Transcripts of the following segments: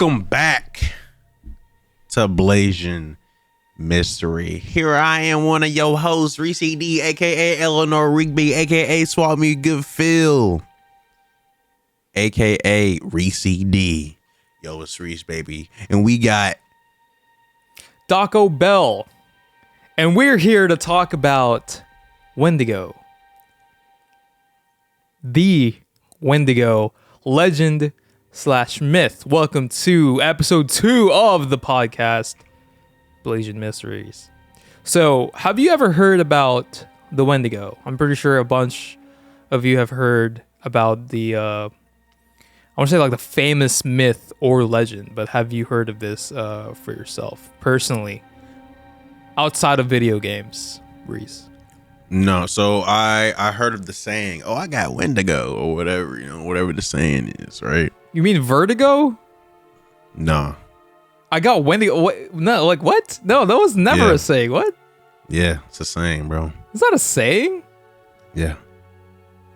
Welcome back to Blasian Mystery. Here I am, one of your hosts, Reese D, aka Eleanor Rigby, aka Swap Me Good Phil, aka Reese D. Yo, it's Reese, baby. And we got Daco Bell. And we're here to talk about Wendigo. The Wendigo legend / myth. Welcome to episode 2 of the podcast, Blasian Mysteries. So, have you ever heard about the Wendigo? I'm pretty sure a bunch of you have heard about the, I want to say like the famous myth or legend, but have you heard of this for yourself, personally, outside of video games, Reese? No, so I heard of the saying, "Oh, I got Wendigo," or whatever, whatever the saying is, right? You mean vertigo? No. I got Wendigo. What? No, like what? No, that was never a saying. What? Yeah, it's a saying, bro. Is that a saying? Yeah.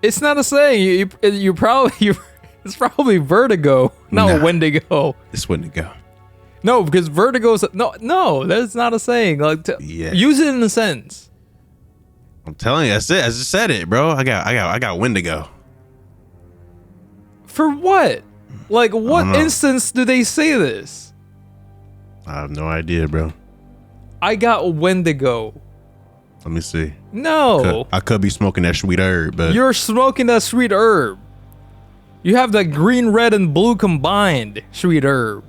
It's not a saying. You probably it's probably vertigo, not Wendigo. It's Wendigo. No, because vertigo's no. That's not a saying. Like use it in a sentence. I'm telling you, that's it. I just said it, bro. I got Wendigo. For what? Like, what instance do they say this? I have no idea, bro. I got Wendigo. Let me see. No. I could be smoking that sweet herb, but you're smoking that sweet herb. You have that green, red, and blue combined sweet herb.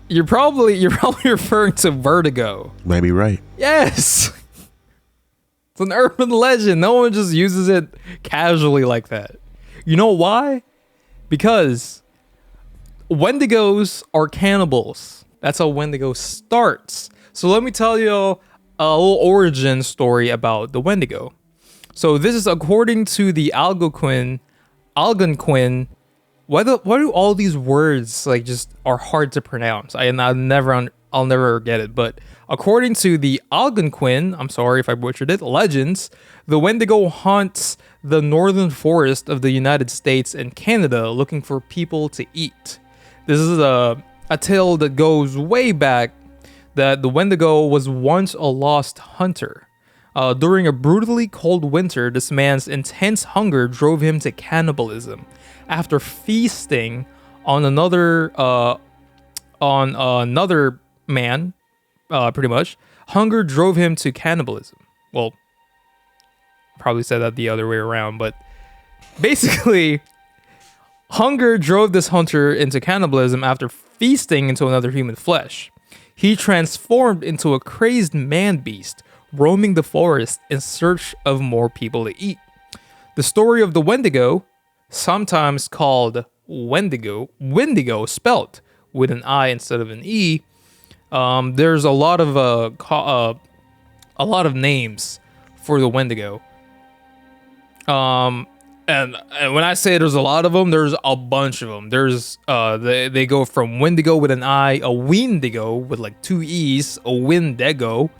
You're probably referring to vertigo. Maybe right. Yes. It's an urban legend. No one just uses it casually like that. You know why? Because Wendigos are cannibals. That's how Wendigo starts. So let me tell you a little origin story about the Wendigo. So this is according to the Algonquin. Why do all these words like just are hard to pronounce? I'll never get it. But according to the Algonquin, I'm sorry if I butchered it, legends, the Wendigo haunts the northern forest of the United States and Canada looking for people to eat. This is a tale that goes way back, that the Wendigo was once a lost hunter. During a brutally cold winter, this man's intense hunger drove him to cannibalism. After feasting on another man, pretty much, hunger drove him to cannibalism. Well, probably said that the other way around, but basically, hunger drove this hunter into cannibalism after feasting into another human flesh. He transformed into a crazed man-beast, roaming the forest in search of more people to eat. The story of the Wendigo, sometimes called Windigo spelt with an I instead of an E. There's a lot of names for the Wendigo. And when I say there's a lot of them, there's a bunch of them. There's they go from Wendigo with an I, a Windigo with like 2 E's, a Windigo,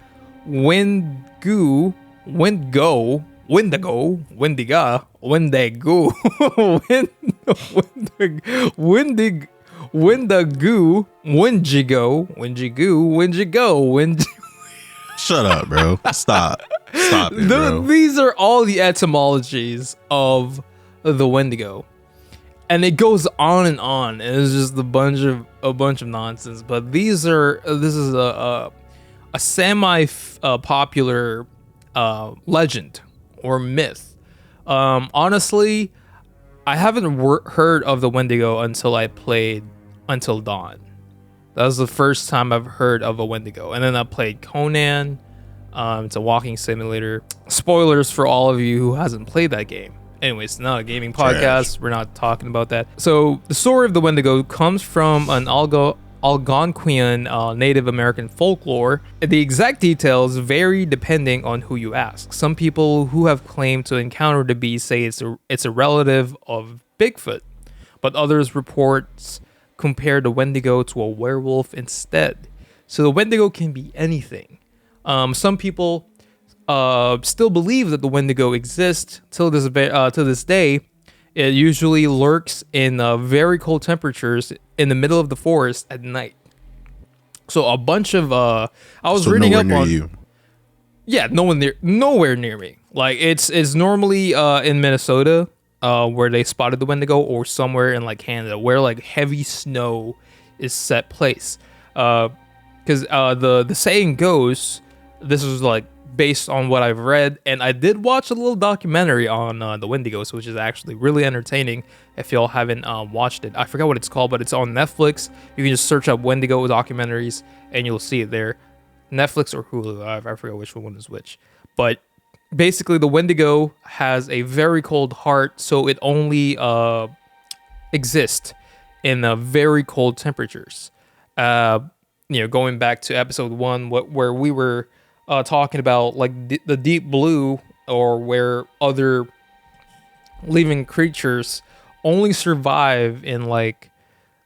Windigo, Windiga, Windigo, Windigo, Windigo, Windigo. Shut up, bro. Stop it, bro. These are all the etymologies of the Wendigo, and it goes on and on. And it's just a bunch of nonsense. But this is a semi popular legend or myth. Honestly, I haven't heard of the Wendigo until I played Until Dawn. That was the first time I've heard of a Wendigo. And then I played Conan. It's a walking simulator. Spoilers for all of you who hasn't played that game. Anyways, it's not a gaming podcast. We're not talking about that. So the story of the Wendigo comes from an Algonquian Native American folklore. The exact details vary depending on who you ask. Some people who have claimed to encounter the beast say it's a relative of Bigfoot, but others reports compare the Wendigo to a werewolf instead. So the Wendigo can be anything. Some people still believe that the Wendigo exists till this day, It usually lurks in very cold temperatures in the middle of the forest at night. So a bunch of I was reading up on you. Yeah, nowhere near me. Like it's normally in Minnesota, where they spotted the Wendigo, or somewhere in like Canada where like heavy snow is set place. Because the saying goes, this is like based on what I've read, and I did watch a little documentary on the Windigos, which is actually really entertaining. If y'all haven't watched it, I forgot what it's called, but it's on Netflix. You can just search up Wendigo documentaries, and you'll see it there. Netflix or Hulu, I forget which one is which. But basically, the Wendigo has a very cold heart, so it only exists in very cold temperatures. Going back to episode 1, where we were talking about like the deep blue, or where other living creatures only survive in like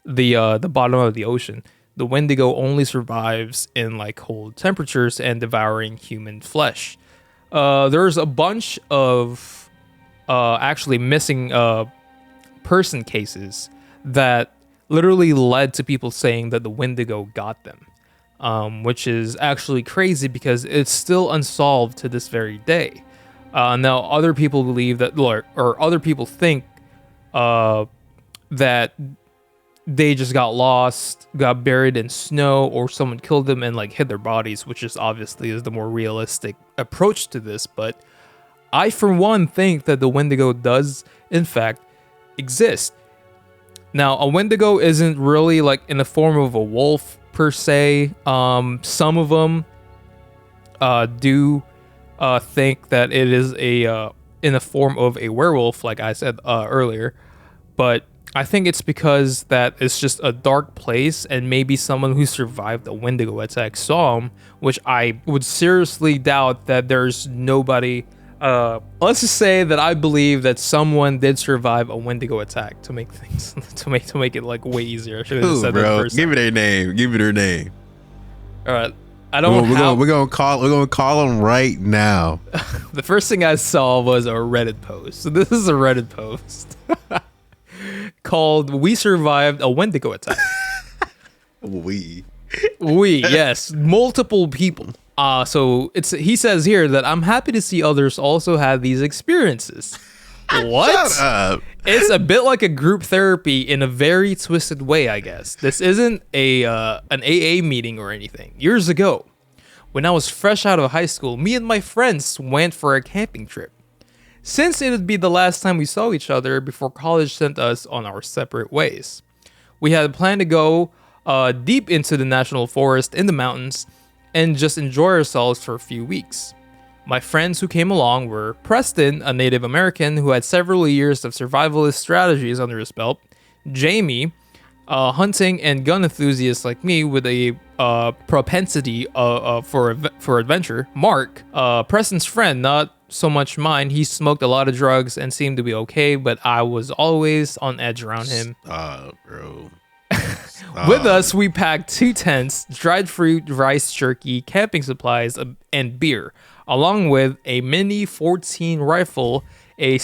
the bottom of the ocean. The Wendigo only survives in like cold temperatures and devouring human flesh. There's a bunch of actually missing person cases that literally led to people saying that the Wendigo got them, which is actually crazy because it's still unsolved to this very day. Now, other people believe that, or other people think that they just got lost, got buried in snow, or someone killed them and like hid their bodies, which is obviously is the more realistic approach to this. But I, for one, think that the Wendigo does, in fact, exist. Now, a Wendigo isn't really like in the form of a wolf per se. Some of them do think that it is in the form of a werewolf, like I said earlier, but I think it's because that it's just a dark place, and maybe someone who survived a Wendigo attack saw him, which I would seriously doubt that there's nobody. Let's just say that I believe that someone did survive a Wendigo attack to make things to make it like way easier. I should have said that first. Give me their name. Give me their name. All right. I don't. We're gonna call them right now. The first thing I saw was a Reddit post. So this is a Reddit post. Called "We Survived a Wendigo Attack." We, yes, multiple people. So he says here that I'm happy to see others also have these experiences. What? Shut up. It's a bit like a group therapy in a very twisted way, I guess. This isn't an AA meeting or anything. Years ago, when I was fresh out of high school, me and my friends went for a camping trip. Since it would be the last time we saw each other before college sent us on our separate ways, we had planned to go deep into the national forest in the mountains and just enjoy ourselves for a few weeks. My friends who came along were Preston, a Native American who had several years of survivalist strategies under his belt, Jamie, a hunting and gun enthusiast like me with a propensity for adventure, Mark, Preston's friend, not so much mine. He smoked a lot of drugs and seemed to be okay, but I was always on edge around him. Bro. With us, we packed 2 tents, dried fruit, rice jerky, camping supplies, and beer, along with a mini 14 rifle, a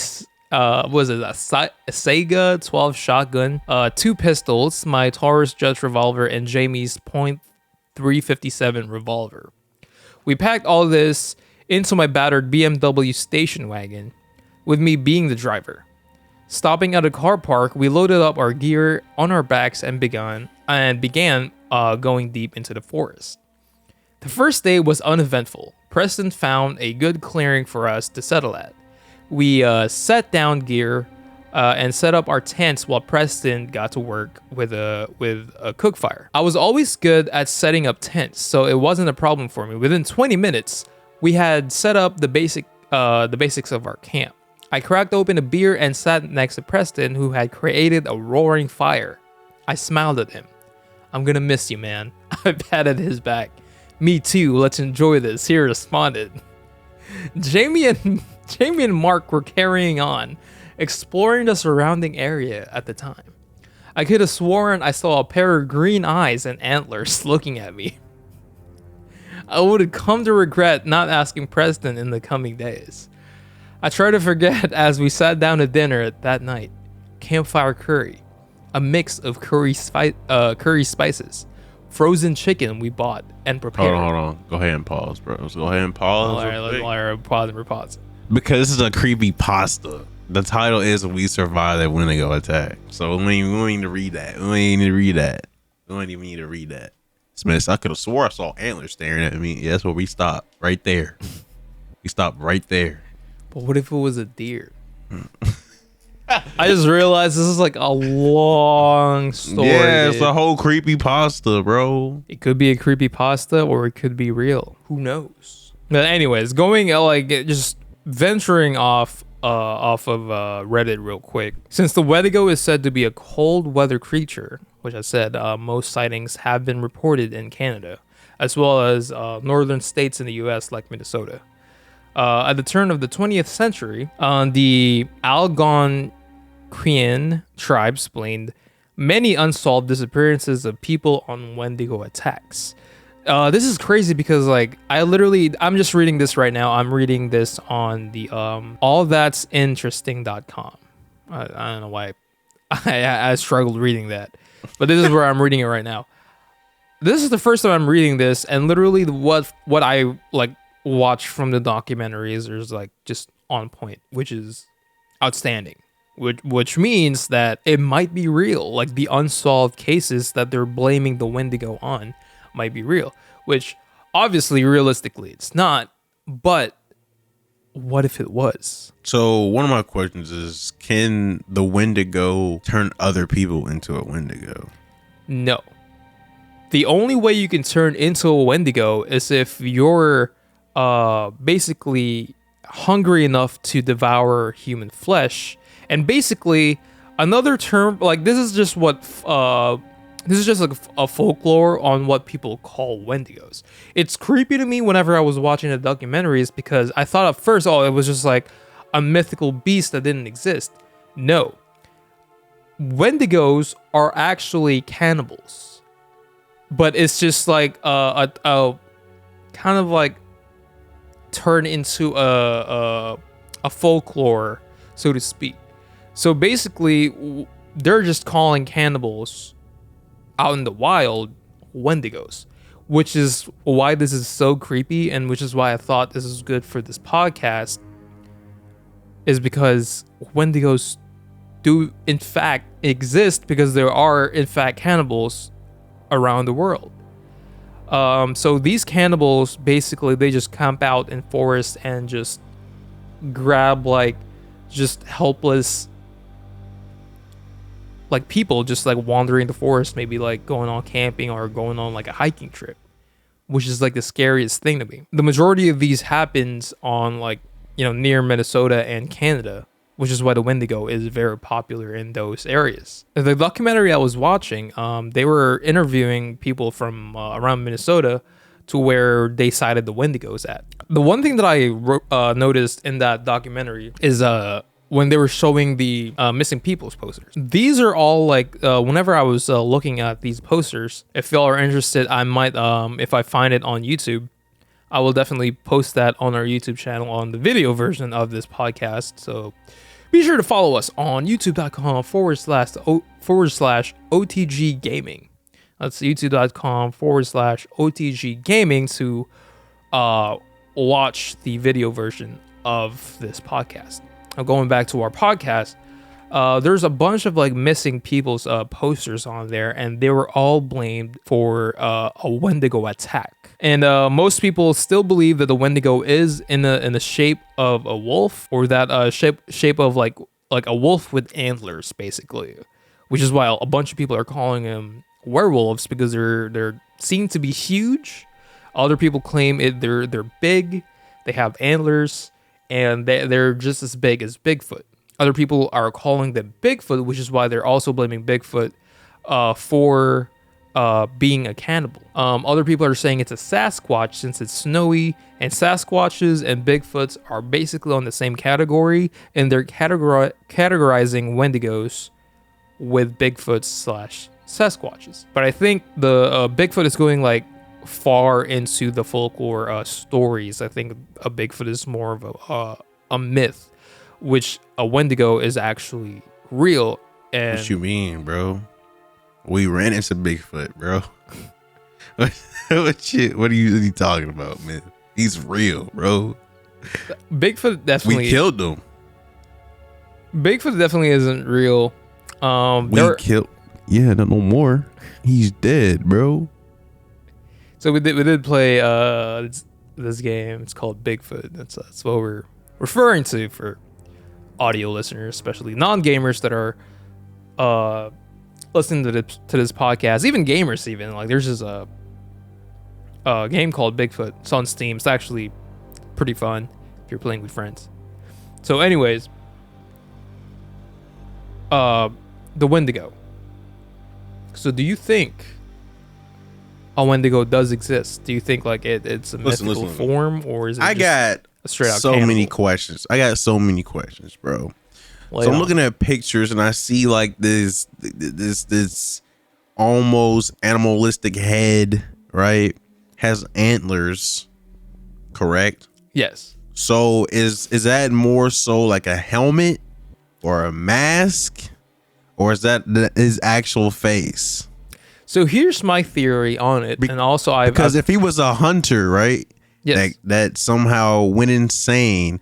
Sega 12 shotgun, 2 pistols, my Taurus Judge revolver, and Jamie's .357 revolver. We packed all this into my battered BMW station wagon, with me being the driver. Stopping at a car park, we loaded up our gear on our backs and began going deep into the forest. The first day was uneventful. Preston found a good clearing for us to settle at. We set down gear and set up our tents while Preston got to work with a cook fire. I was always good at setting up tents, so it wasn't a problem for me. Within 20 minutes, we had set up the basics of our camp. I cracked open a beer and sat next to Preston, who had created a roaring fire. I smiled at him. "I'm gonna miss you, man." I patted his back. "Me too, let's enjoy this," he responded. Jamie and Mark were carrying on, exploring the surrounding area at the time. I could have sworn I saw a pair of green eyes and antlers looking at me. I would have come to regret not asking Preston in the coming days. I try to forget as we sat down to dinner that night. Campfire curry, a mix of curry spices, frozen chicken we bought and prepared. Hold on. Go ahead and pause, bro. Let's go ahead and pause. All right, let's pause. Because this is a creepy pasta. The title is "We Survived That Windigo Attack." So we don't need to read that. We don't even need to read that. Smith, I could have swore I saw antlers staring at me. Yeah, that's where we stopped. Right there. We stopped right there. But what if it was a deer? I just realized this is like a long story. Yeah, it's a whole creepy pasta, bro. It could be a creepy pasta or it could be real. Who knows? But anyways, going just venturing off of Reddit real quick. Since the Wendigo is said to be a cold weather creature, which I said most sightings have been reported in Canada, as well as northern states in the U.S. like Minnesota. At the turn of the 20th century, the Algonquian tribes blamed many unsolved disappearances of people on Wendigo attacks. This is crazy because I'm just reading this right now. I'm reading this on the allthat'sinteresting.com. I don't know why I struggled reading that, but this is where I'm reading it right now. This is the first time I'm reading this, and literally what I watched from the documentaries is just on point, which is outstanding. Which means that it might be real. Like the unsolved cases that they're blaming the Wendigo on might be real, which obviously realistically it's not, but what if it was? So one of my questions is, can the Wendigo turn other people into a Wendigo? No. The only way you can turn into a Wendigo is if you're basically hungry enough to devour human flesh. And basically another term, this is just a folklore on what people call Wendigos. It's creepy to me whenever I was watching the documentaries because I thought at first, it was just like a mythical beast that didn't exist. No. Wendigos are actually cannibals. But it's just like a kind of like turn into a folklore, so to speak. So basically, they're just calling cannibals out in the wild Wendigos, which is why this is so creepy, and which is why I thought this is good for this podcast, is because Wendigos do in fact exist, because there are in fact cannibals around the world. So these cannibals, basically, they just camp out in forests and just grab just helpless people just wandering the forest, maybe going on camping or going on a hiking trip, which is the scariest thing to me. The majority of these happens on near Minnesota and Canada, which is why the Wendigo is very popular in those areas. The documentary I was watching, they were interviewing people from around Minnesota to where they cited the Wendigos at. The one thing that I noticed in that documentary is when they were showing the missing people's posters. These are all whenever I was looking at these posters, if y'all are interested, I might, if I find it on YouTube, I will definitely post that on our YouTube channel on the video version of this podcast. So be sure to follow us on youtube.com/OTG Gaming. That's youtube.com/OTG Gaming to watch the video version of this podcast. Now, going back to our podcast, there's a bunch of missing people's posters on there, and they were all blamed for a Wendigo attack. And most people still believe that the Wendigo is in the shape of a wolf, or that shape of a wolf with antlers, basically. Which is why a bunch of people are calling them werewolves, because they're seen to be huge. Other people claim they're big, they have antlers, and they're just as big as Bigfoot. Other people are calling them Bigfoot, which is why they're also blaming Bigfoot for being a cannibal. Other people are saying it's a Sasquatch since it's snowy, and Sasquatches and Bigfoots are basically on the same category, and they're categorizing Wendigos with Bigfoots/Sasquatches. But I think the Bigfoot is going far into the folklore stories. I think a Bigfoot is more of a myth which a Wendigo is actually real. And What you mean, bro? We ran into Bigfoot, bro. What are you talking about, man? He's real, bro. Bigfoot definitely. We killed him. Bigfoot definitely isn't real. We killed. Yeah, no more. He's dead, bro. So we did play this game. It's called Bigfoot. That's what we're referring to for audio listeners, especially non-gamers that are listening to this podcast. Even gamers, even like there's just a game called Bigfoot. It's on Steam. It's actually pretty fun if you're playing with friends. So, anyways, the Wendigo. So, do you think a Wendigo does exist? Do you think like it's a mythical form, or is it? I got a straight out so cannibal? many questions. I got so many questions, bro. Lay So I'm on. looking at pictures and I see like this almost animalistic head, right? Has antlers, correct? Yes. So is that more so like a helmet or a mask, or is that his actual face? So here's my theory on it, and also Because if he was a hunter, right? Yes. That somehow went insane.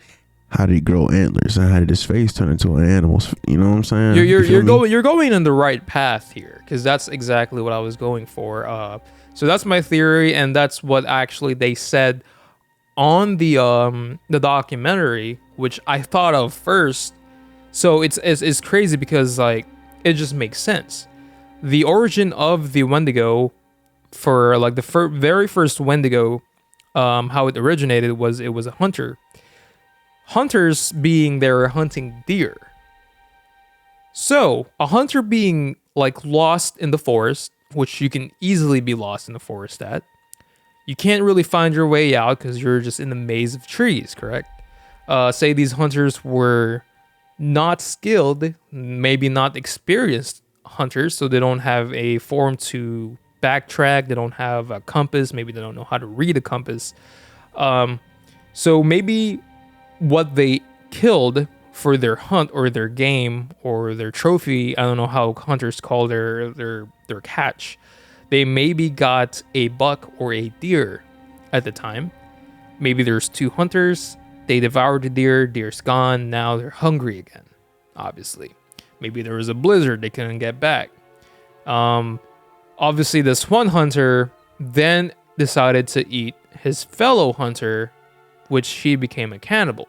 How did he grow antlers, and how did his face turn into an animal? You know what I'm saying? You're going in the right path here, because that's exactly what I was going for. So that's my theory, and that's what actually they said on the documentary, which I thought of first. So it's crazy because like it just makes sense. The origin of the Wendigo, for like the very first Wendigo, how it originated was it was a hunter. Hunters being they were hunting deer. So a hunter being like lost in the forest, which you can easily be lost in the forest at. You can't really find your way out because you're just in the maze of trees, correct? Say these hunters were not skilled, maybe not experienced hunters, so they don't have a form to backtrack, they don't have a compass, maybe they don't know how to read a compass. So maybe what they killed for their hunt or their game or their trophy, I don't know how hunters call their catch, they maybe got a buck or a deer at the time. Maybe there's two hunters, they devoured the deer's gone, now they're hungry again, obviously. Maybe there was a blizzard, they couldn't get back. Obviously this one hunter then decided to eat his fellow hunter, which he became a cannibal.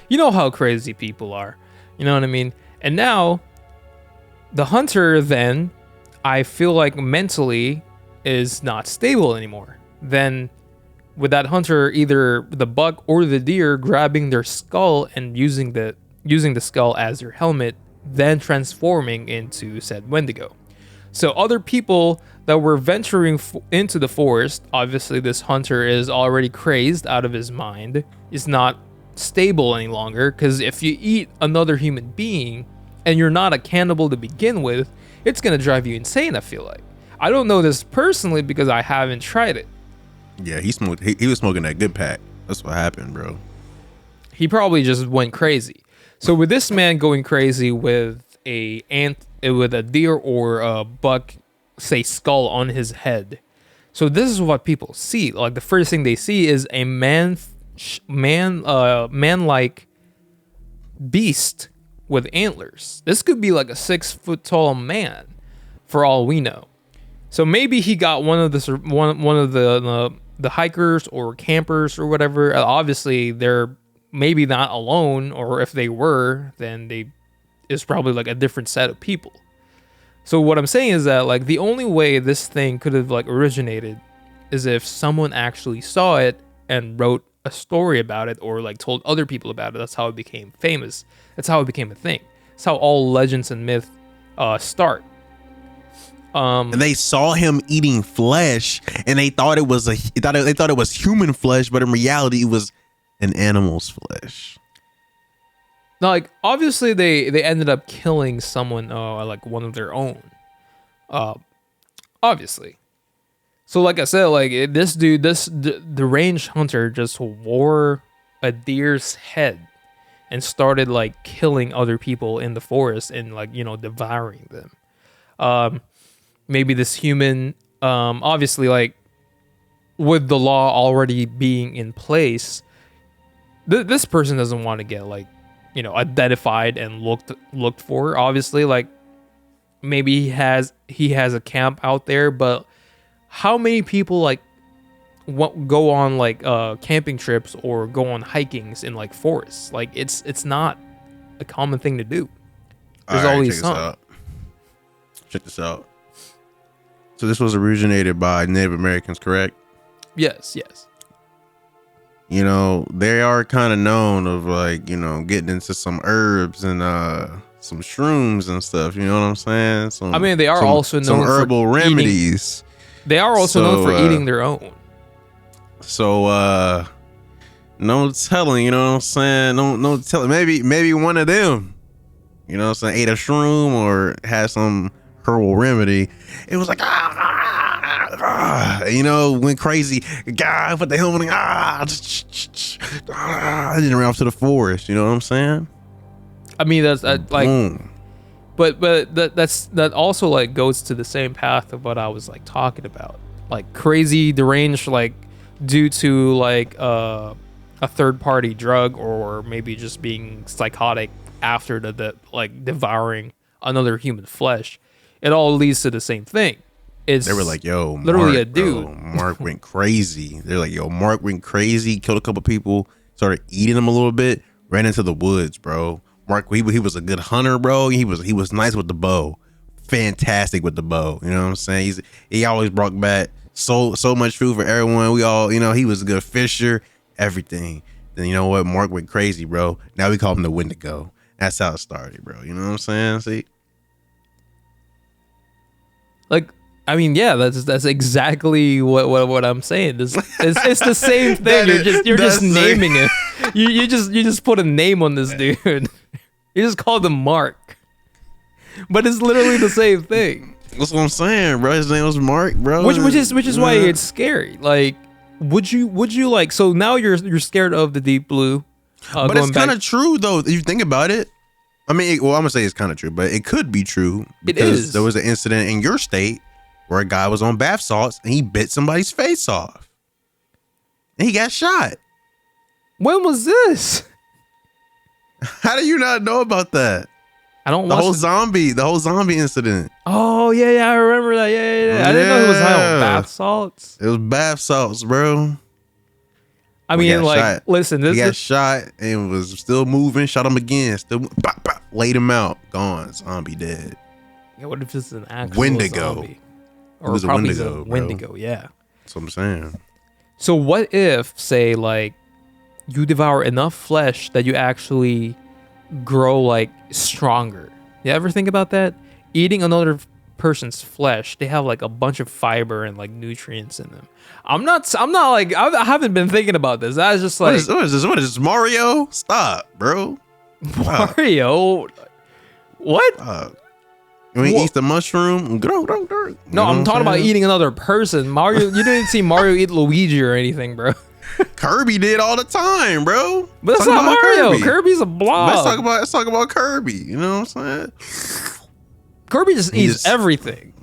You know how crazy people are. You know what I mean? And now, the hunter then, I feel like mentally, is not stable anymore. Then, with that hunter, either the buck or the deer grabbing their skull and using the skull as their helmet, then transforming into said Wendigo. So other people that were venturing into the forest, obviously this hunter is already crazed out of his mind, is not stable any longer, because if you eat another human being and you're not a cannibal to begin with, it's going to drive you insane, I feel like. I don't know this personally because I haven't tried it. Yeah, he was smoking that good pack. That's what happened, bro. He probably just went crazy. So with this man going crazy with a deer or a buck, say, skull on his head. So this is what people see. Like the first thing they see is a man-like beast with antlers. This could be like a 6 foot tall man, for all we know. So maybe he got one of the hikers or campers or whatever. Obviously, they're maybe not alone, or if they were, then it's probably like a different set of people. So what I'm saying is that like the only way this thing could have like originated is if someone actually saw it and wrote a story about it, or like told other people about it. That's how it became famous. That's how it became a thing. That's how all legends and myth start. And they saw him eating flesh, and they thought it was human flesh, but in reality, it was an animal's flesh. Now, like obviously, they ended up killing someone, like one of their own. Obviously. So, like I said, like this dude, the range hunter just wore a deer's head and started like killing other people in the forest and like, devouring them. Maybe this human, obviously, like with the law already being in place, this person doesn't want to get like, identified and looked for. Obviously, like maybe he has a camp out there, but how many people like go on like camping trips or go on hikings in like forests? Like it's not a common thing to do. There's always some. Check this out. So this was originated by Native Americans, correct? Yes. They are kind of known of like, getting into some herbs and some shrooms and stuff. You know what I'm saying? They are also known some for herbal remedies. They are also known for eating their own. So no telling, you know what I'm saying? No telling. Maybe one of them, ate a shroom or had some herbal remedy. It was like went crazy. God, put the helmet on. And ran off to the forest. You know what I'm saying? That's like, boom. but that also like goes to the same path of what I was like talking about, like crazy, deranged, like due to like a third party drug or maybe just being psychotic after the like devouring another human flesh. It all leads to the same thing. They were like, yo, literally Mark, a dude. Bro, Mark went crazy. They're like, yo, Mark went crazy, killed a couple people, started eating them a little bit, ran into the woods, bro. Mark, he was a good hunter, bro. He was nice with the bow, fantastic with the bow. You know what I'm saying? He always brought back so much food for everyone. We all, he was a good fisher, everything. Then you know what? Mark went crazy, bro. Now we call him the Windigo. That's how it started, bro. You know what I'm saying? See? Like, yeah, that's exactly what I'm saying. It's the same thing. You're just naming it. You just put a name on this dude. You just called him Mark, but it's literally the same thing. That's what I'm saying, bro. His name was Mark, bro. Which is why it's scary. Like, would you like? So now you're scared of the deep blue. But it's kind of true though. If you think about it. I'm gonna say it's kind of true, but it could be true because there was an incident in your state where a guy was on bath salts and he bit somebody's face off, and he got shot. When was this? How do you not know about that? I don't. The whole zombie incident. Oh yeah, I remember that. Yeah. I didn't know he was high on bath salts. It was bath salts, bro. Listen, he got shot and was still moving. Shot him again. Still pop, pop, laid him out. Gone. Zombie dead. Yeah, what if it's an actual Wendigo? Zombie? Or it was probably a Wendigo. Wendigo, yeah. That's what I'm saying. So what if, say, like, you devour enough flesh that you actually grow like stronger? You ever think about that? Eating another person's flesh, they have like a bunch of fiber and like nutrients in them. I'm not like, I haven't been thinking about this. I was just like, what is this? Mario? Stop, bro. Mario? What? When he eats the mushroom, no, I'm talking about eating another person. Mario, you didn't see Mario eat Luigi or anything, bro. Kirby did all the time, bro. But that's not Mario. Kirby's a blob. Let's talk about Kirby. You know what I'm saying? Kirby just eats everything.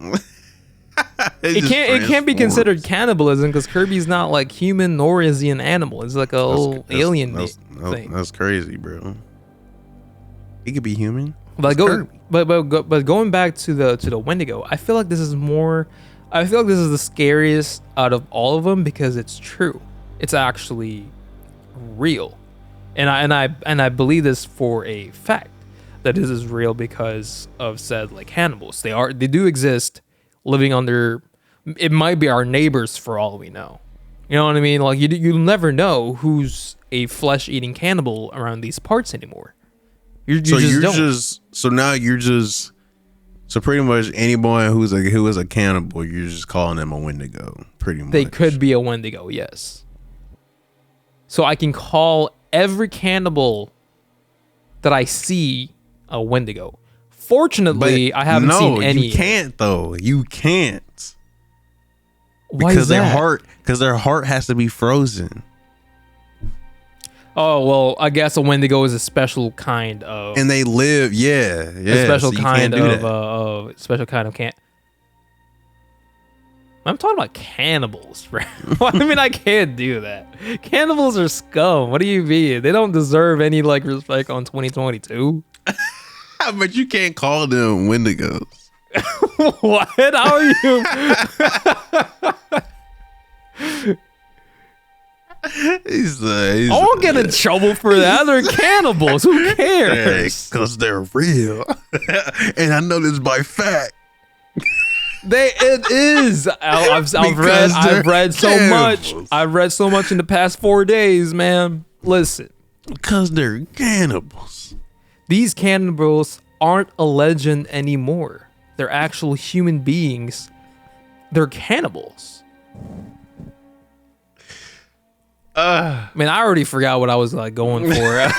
It can't be considered cannibalism because Kirby's not like human nor is he an animal. It's like a little alien thing. That's crazy, bro. He could be human. But going back to the Wendigo, I feel like this is the scariest out of all of them because it's true. It's actually real, and I believe this for a fact that this is real because of said like cannibals. They do exist, living under. It might be our neighbors for all we know. You know what I mean? Like you'll never know who's a flesh eating cannibal around these parts anymore. So pretty much anyone who is a cannibal, you're just calling them a Wendigo. Pretty much. They could be a Wendigo, yes. So I can call every cannibal that I see a Wendigo. Fortunately, I haven't seen any. You can't though. You can't. Why is that? Because their heart has to be frozen. Oh well, I guess a Wendigo is a special kind of And they live, yeah. a special so you kind can't do of that. special kind of can. I'm talking about cannibals, bro. I mean, I can't do that. Cannibals are scum. What do you mean? They don't deserve any like respect on 2022. But you can't call them Wendigos. What? How are you? I won't get in trouble for that. They're cannibals. Who cares? Because they're real. And I know this by fact. It is. I've read so much. I've read so much in the past 4 days, man. Listen. Because they're cannibals. These cannibals aren't a legend anymore. They're actual human beings. They're cannibals. I mean, I already forgot what I was like going for.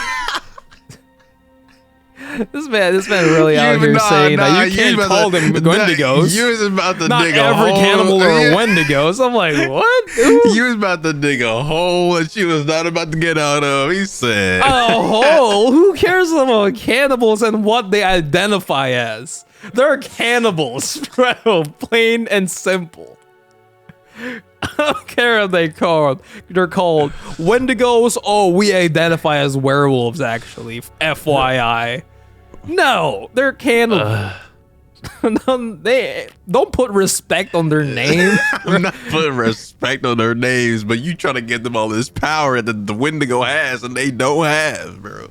This man really out here saying that you can't call them Wendigos. You was about to Not dig every a hole. cannibal are Wendigos. I'm like, what? Dude? You was about to dig a hole that she was not about to get out of. He said, A hole? Who cares about cannibals and what they identify as? They're cannibals, bro. Plain and simple. I don't care what they're called Wendigos. Oh, we identify as werewolves, actually. FYI. No, they're cannibals. They don't put respect on their name. I'm not putting respect on their names, but you trying to give them all this power that the Wendigo has and they don't have, bro.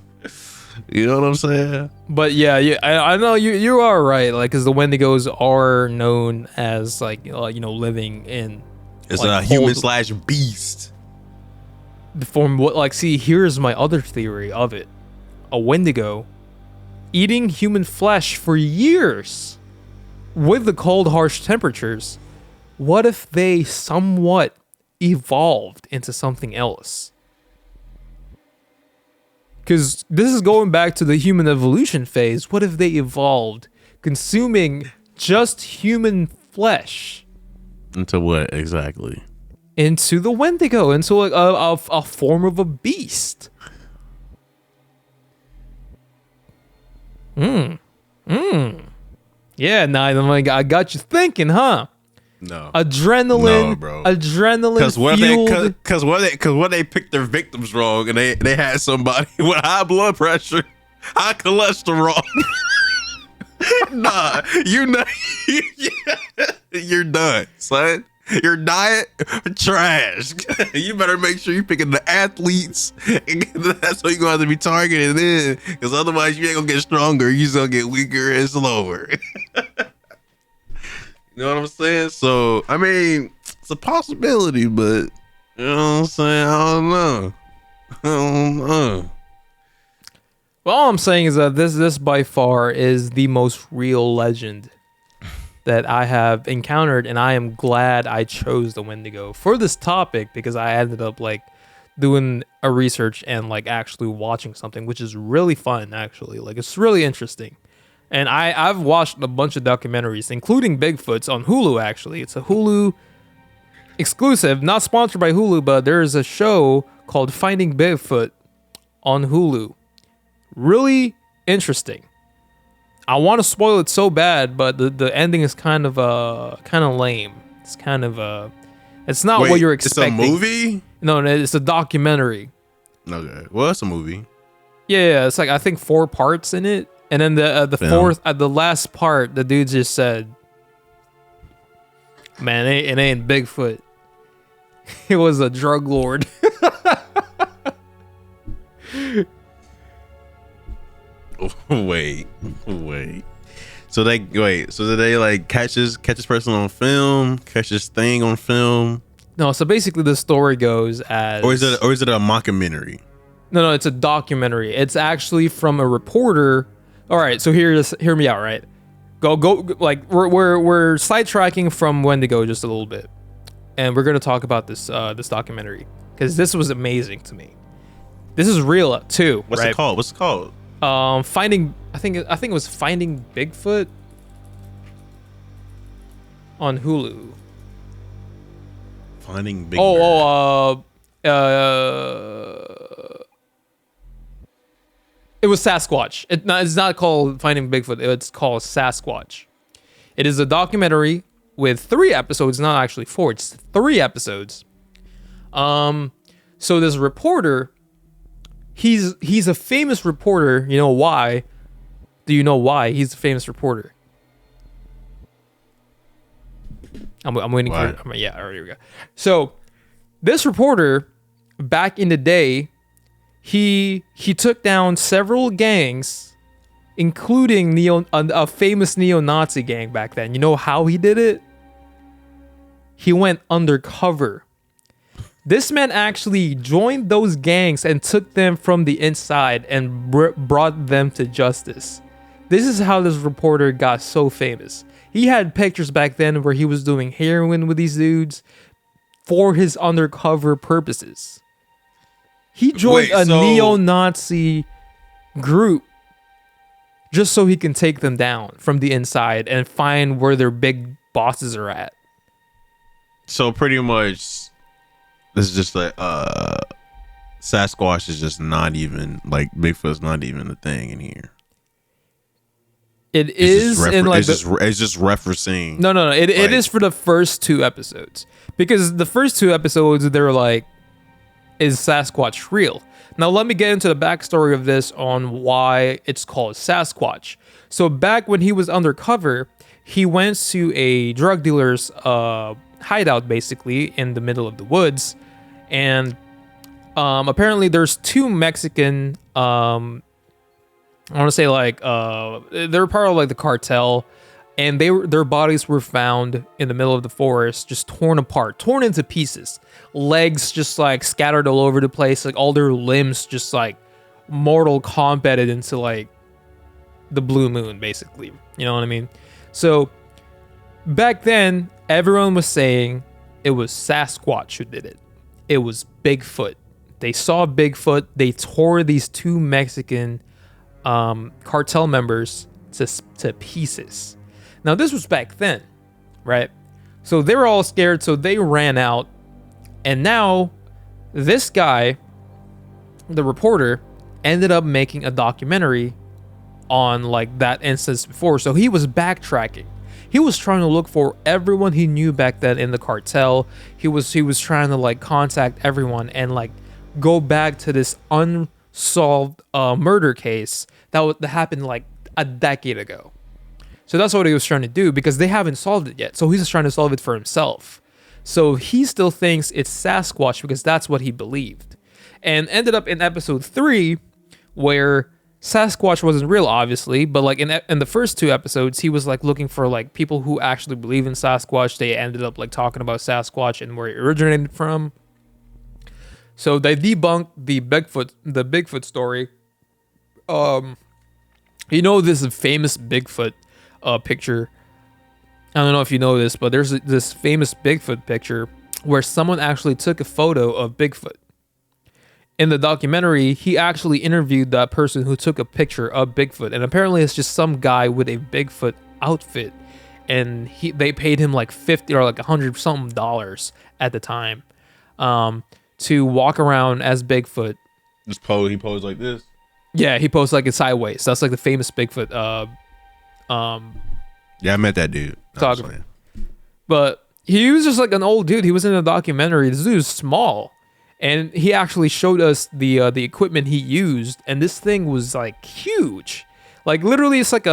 You know what I'm saying? But yeah, I know you are right. Like, because the Wendigos are known as like living in. It's like, a human / beast. From what, like, see, here's my other theory of it. A Wendigo eating human flesh for years with the cold, harsh temperatures. What if they somewhat evolved into something else? Because this is going back to the human evolution phase. What if they evolved consuming just human flesh? Into what exactly? Into the Wendigo, into a form of a beast. Yeah, now I got you thinking, huh? No. Adrenaline, no, bro. Adrenaline fueled. Because what they picked their victims wrong and they had somebody with high blood pressure, high cholesterol. Nah, you're done, son. Your diet, trash. You better make sure you're picking the athletes. That's what you're going to have to be targeting in. Because otherwise you ain't going to get stronger. You're just going to get weaker and slower. You know what I'm saying? So, I mean, it's a possibility, but you know what I'm saying? I don't know. Well, all I'm saying is that this by far is the most real legend that I have encountered, and I am glad I chose the Wendigo for this topic because I ended up like doing a research and like actually watching something, which is really fun actually. Like, it's really interesting. And I've watched a bunch of documentaries, including Bigfoot's on Hulu actually. It's a Hulu exclusive, not sponsored by Hulu, but there's a show called Finding Bigfoot on Hulu. Really interesting. I want to spoil it so bad, but the ending is kind of lame. It's kind of it's not what you're expecting. It's a movie? No, it's a documentary. Okay, well, it's a movie. Yeah, it's like I think 4 parts in it, and then the fourth the last part, the dude just said, "Man, it ain't Bigfoot. It was a drug lord." Wait. So they like catch this person on film, catch this thing on film? No, so basically the story goes as, or is it a mockumentary? No, it's a documentary. It's actually from a reporter. All right, so hear me out, right? Go like we're sidetracking from Wendigo just a little bit, and we're gonna talk about this documentary because this was amazing to me. This is real too. What's it called? Finding. I think it was Finding Bigfoot on Hulu. Finding Bigfoot. It was Sasquatch. It's not called Finding Bigfoot. It's called Sasquatch. It is a documentary with 3 episodes, not actually 4. It's 3 episodes. So this reporter, he's a famous reporter. You know why? Do you know why he's a famous reporter? I'm waiting for it. Yeah, all right, here we go. So this reporter, back in the day, he took down several gangs, including a famous neo-Nazi gang back then. You know how he did it? He went undercover. This man actually joined those gangs and took them from the inside and brought them to justice. This is how this reporter got so famous. He had pictures back then where he was doing heroin with these dudes for his undercover purposes. He joined neo-Nazi group just so he can take them down from the inside and find where their big bosses are at. So pretty much, this is just like Sasquatch is just not even like Bigfoot's not even a thing in here. It's just referencing. No. It is for the first 2 episodes, because the first 2 episodes they're like, is Sasquatch real? Now let me get into the backstory of this on why it's called Sasquatch. So back when he was undercover, he went to a drug dealer's hideout, basically in the middle of the woods, and apparently there's 2 Mexican I want to say like they're part of like the cartel, and their bodies were found in the middle of the forest, just torn apart, torn into pieces, legs just like scattered all over the place, like all their limbs just like Mortal Kombated into like the blue moon, basically. You know what I mean? So back then, everyone was saying it was Sasquatch who did it. It was Bigfoot. They saw Bigfoot. They tore these 2 Mexican cartel members to pieces. Now this was back then, right? So they were all scared, so they ran out. And now this guy, the reporter, ended up making a documentary on like that instance before. So he was backtracking. He was trying to look for everyone he knew back then in the cartel. He was trying to like contact everyone and like go back to this unsolved murder case that happened like a decade ago. So that's what he was trying to do, because they haven't solved it yet. So he's just trying to solve it for himself. So he still thinks it's Sasquatch because that's what he believed. And ended up in episode 3 where Sasquatch wasn't real, obviously, but like in the first 2 episodes, he was like looking for like people who actually believe in Sasquatch. They ended up like talking about Sasquatch and where it originated from. So they debunked the Bigfoot story. You know, this famous Bigfoot picture. I don't know if you know this, but there's this famous Bigfoot picture where someone actually took a photo of Bigfoot. In the documentary, he actually interviewed that person who took a picture of Bigfoot, and apparently it's just some guy with a Bigfoot outfit, and they paid him like $50 or like $100 something at the time to walk around as Bigfoot. He posed like this. Yeah, he posed like it sideways. That's like the famous Bigfoot. Yeah, I met that dude. Photographer. But he was just like an old dude. He was in a documentary. This dude was small. And he actually showed us the equipment he used, and this thing was like huge. Like literally, it's like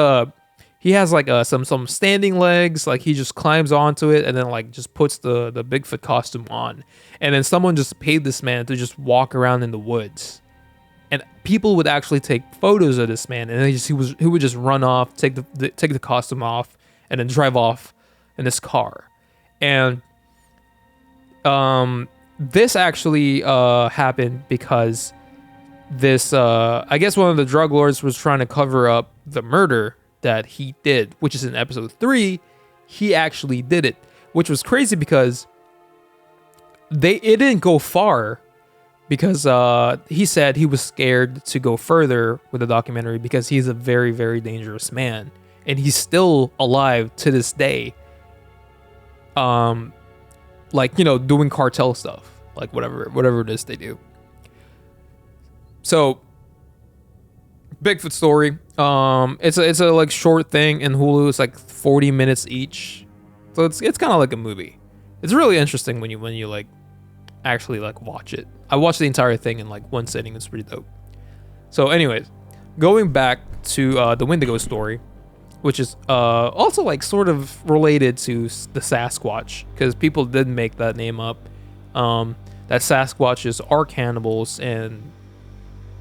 he has like some standing legs. Like he just climbs onto it and then like just puts the Bigfoot costume on, and then someone just paid this man to just walk around in the woods, and people would actually take photos of this man, and he would just run off, take the costume off, and then drive off in this car, and this actually happened because this, I guess one of the drug lords was trying to cover up the murder that he did, which is in episode 3. He actually did it, which was crazy because it didn't go far, because he said he was scared to go further with the documentary because he's a very, very dangerous man, and he's still alive to this day. Like, you know, doing cartel stuff, like whatever it is they do. So Bigfoot story. It's a like short thing in Hulu. It's like 40 minutes each, so it's kind of like a movie. It's really interesting when you like actually like watch it. I watched the entire thing in like one sitting. It's pretty dope. So, anyways, going back to the Windigo story, which is also like sort of related to the Sasquatch, because people did make that name up. That Sasquatches are cannibals, and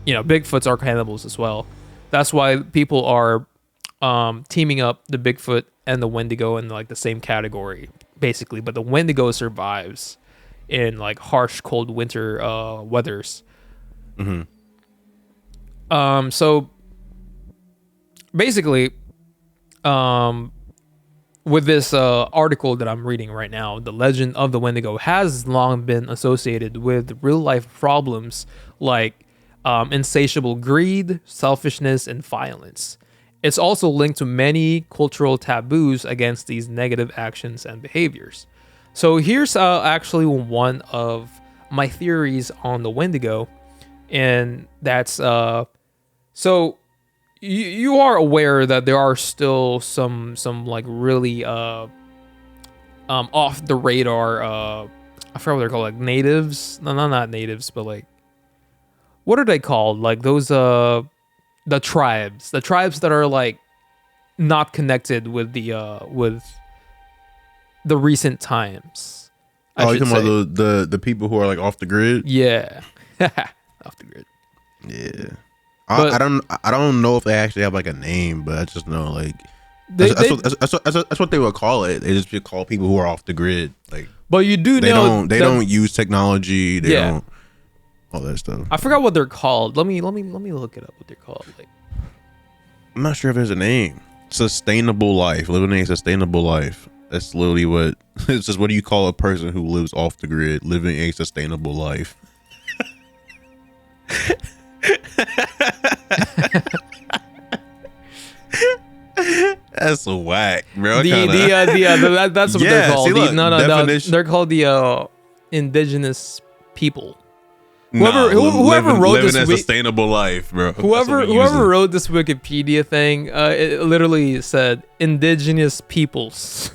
Bigfoots are cannibals as well. That's why people are teaming up the Bigfoot and the Wendigo in like the same category, basically. But the Wendigo survives in like harsh, cold winter weathers. So basically, with this article that I'm reading right now, the legend of the Wendigo has long been associated with real life problems like insatiable greed, selfishness, and violence. It's also linked to many cultural taboos against these negative actions and behaviors. So here's actually one of my theories on the Wendigo, and that's so you are aware that there are still some like really off the radar I forgot what they're called, like natives. No, not natives, but like what are they called? Like those the tribes that are like not connected with the recent times. You're talking about the people who are like off the grid? Yeah. Off the grid. Yeah. I don't know if they actually have like a name, but I just know like that's what they would call it. They just call people who are off the grid. Like, but you do know they don't use technology. They don't all that stuff. I forgot what they're called. Let me look it up. What they're called. Like, I'm not sure if there's a name. Sustainable life, living a sustainable life. That's literally what it's just. What do you call a person who lives off the grid, living a sustainable life? That's a whack, bro. That's what they're called. See, look, no, they're called the indigenous people. Whoever wrote this living a sustainable life, bro. Whoever wrote this Wikipedia thing, it literally said indigenous peoples.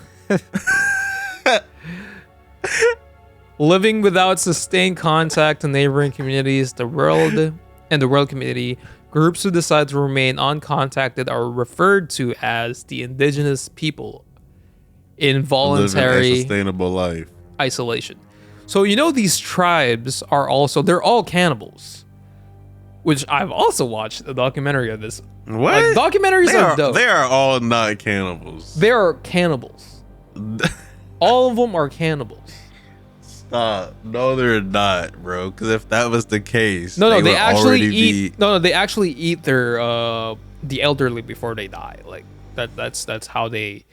Living without sustained contact to neighboring communities, the world community, groups who decide to remain uncontacted are referred to as the indigenous people. Involuntary living a sustainable life. Isolation. So these tribes are they're all cannibals, which I've also watched a documentary of this. What? Like, documentaries are dope. They are all not cannibals. They are cannibals. All of them are cannibals. Stop. No, they're not, bro. Because if that was the case, they actually eat. No, they actually eat their the elderly before they die. Like that's how they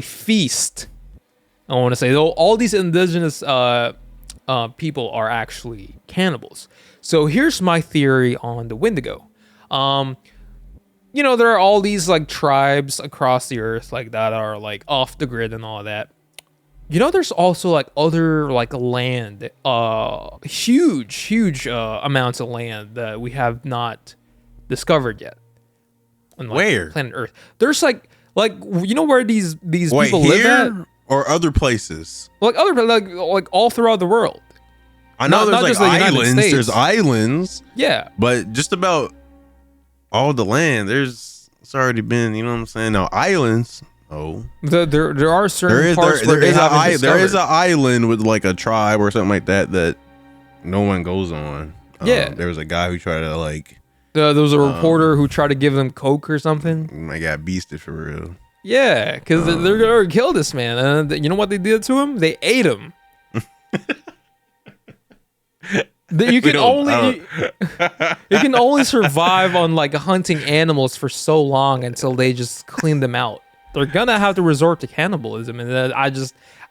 feast. I want to say though, all these indigenous people are actually cannibals. So here's my theory on the Windigo. There are all these like tribes across the earth like that are like off the grid and all of that. There's also like other like land, huge amounts of land that we have not discovered yet. On, like, where? Planet Earth. There's like where these Wait, people here live at? Or other places? Like like all throughout the world. I know not there's just like the United islands. States. There's islands. Yeah. But just about all the land, it's already been, you know what I'm saying? Now islands. Oh, there are certain parts where they haven't discovered. There is an island with like a tribe or something like that no one goes on. Yeah, there was a guy who tried to like. There was a reporter who tried to give them coke or something. I got beasted for real. Yeah, because they're gonna kill this man, and you know what they did to him? They ate him. You can only survive on like hunting animals for so long until they just clean them out. They're gonna have to resort to cannibalism, and I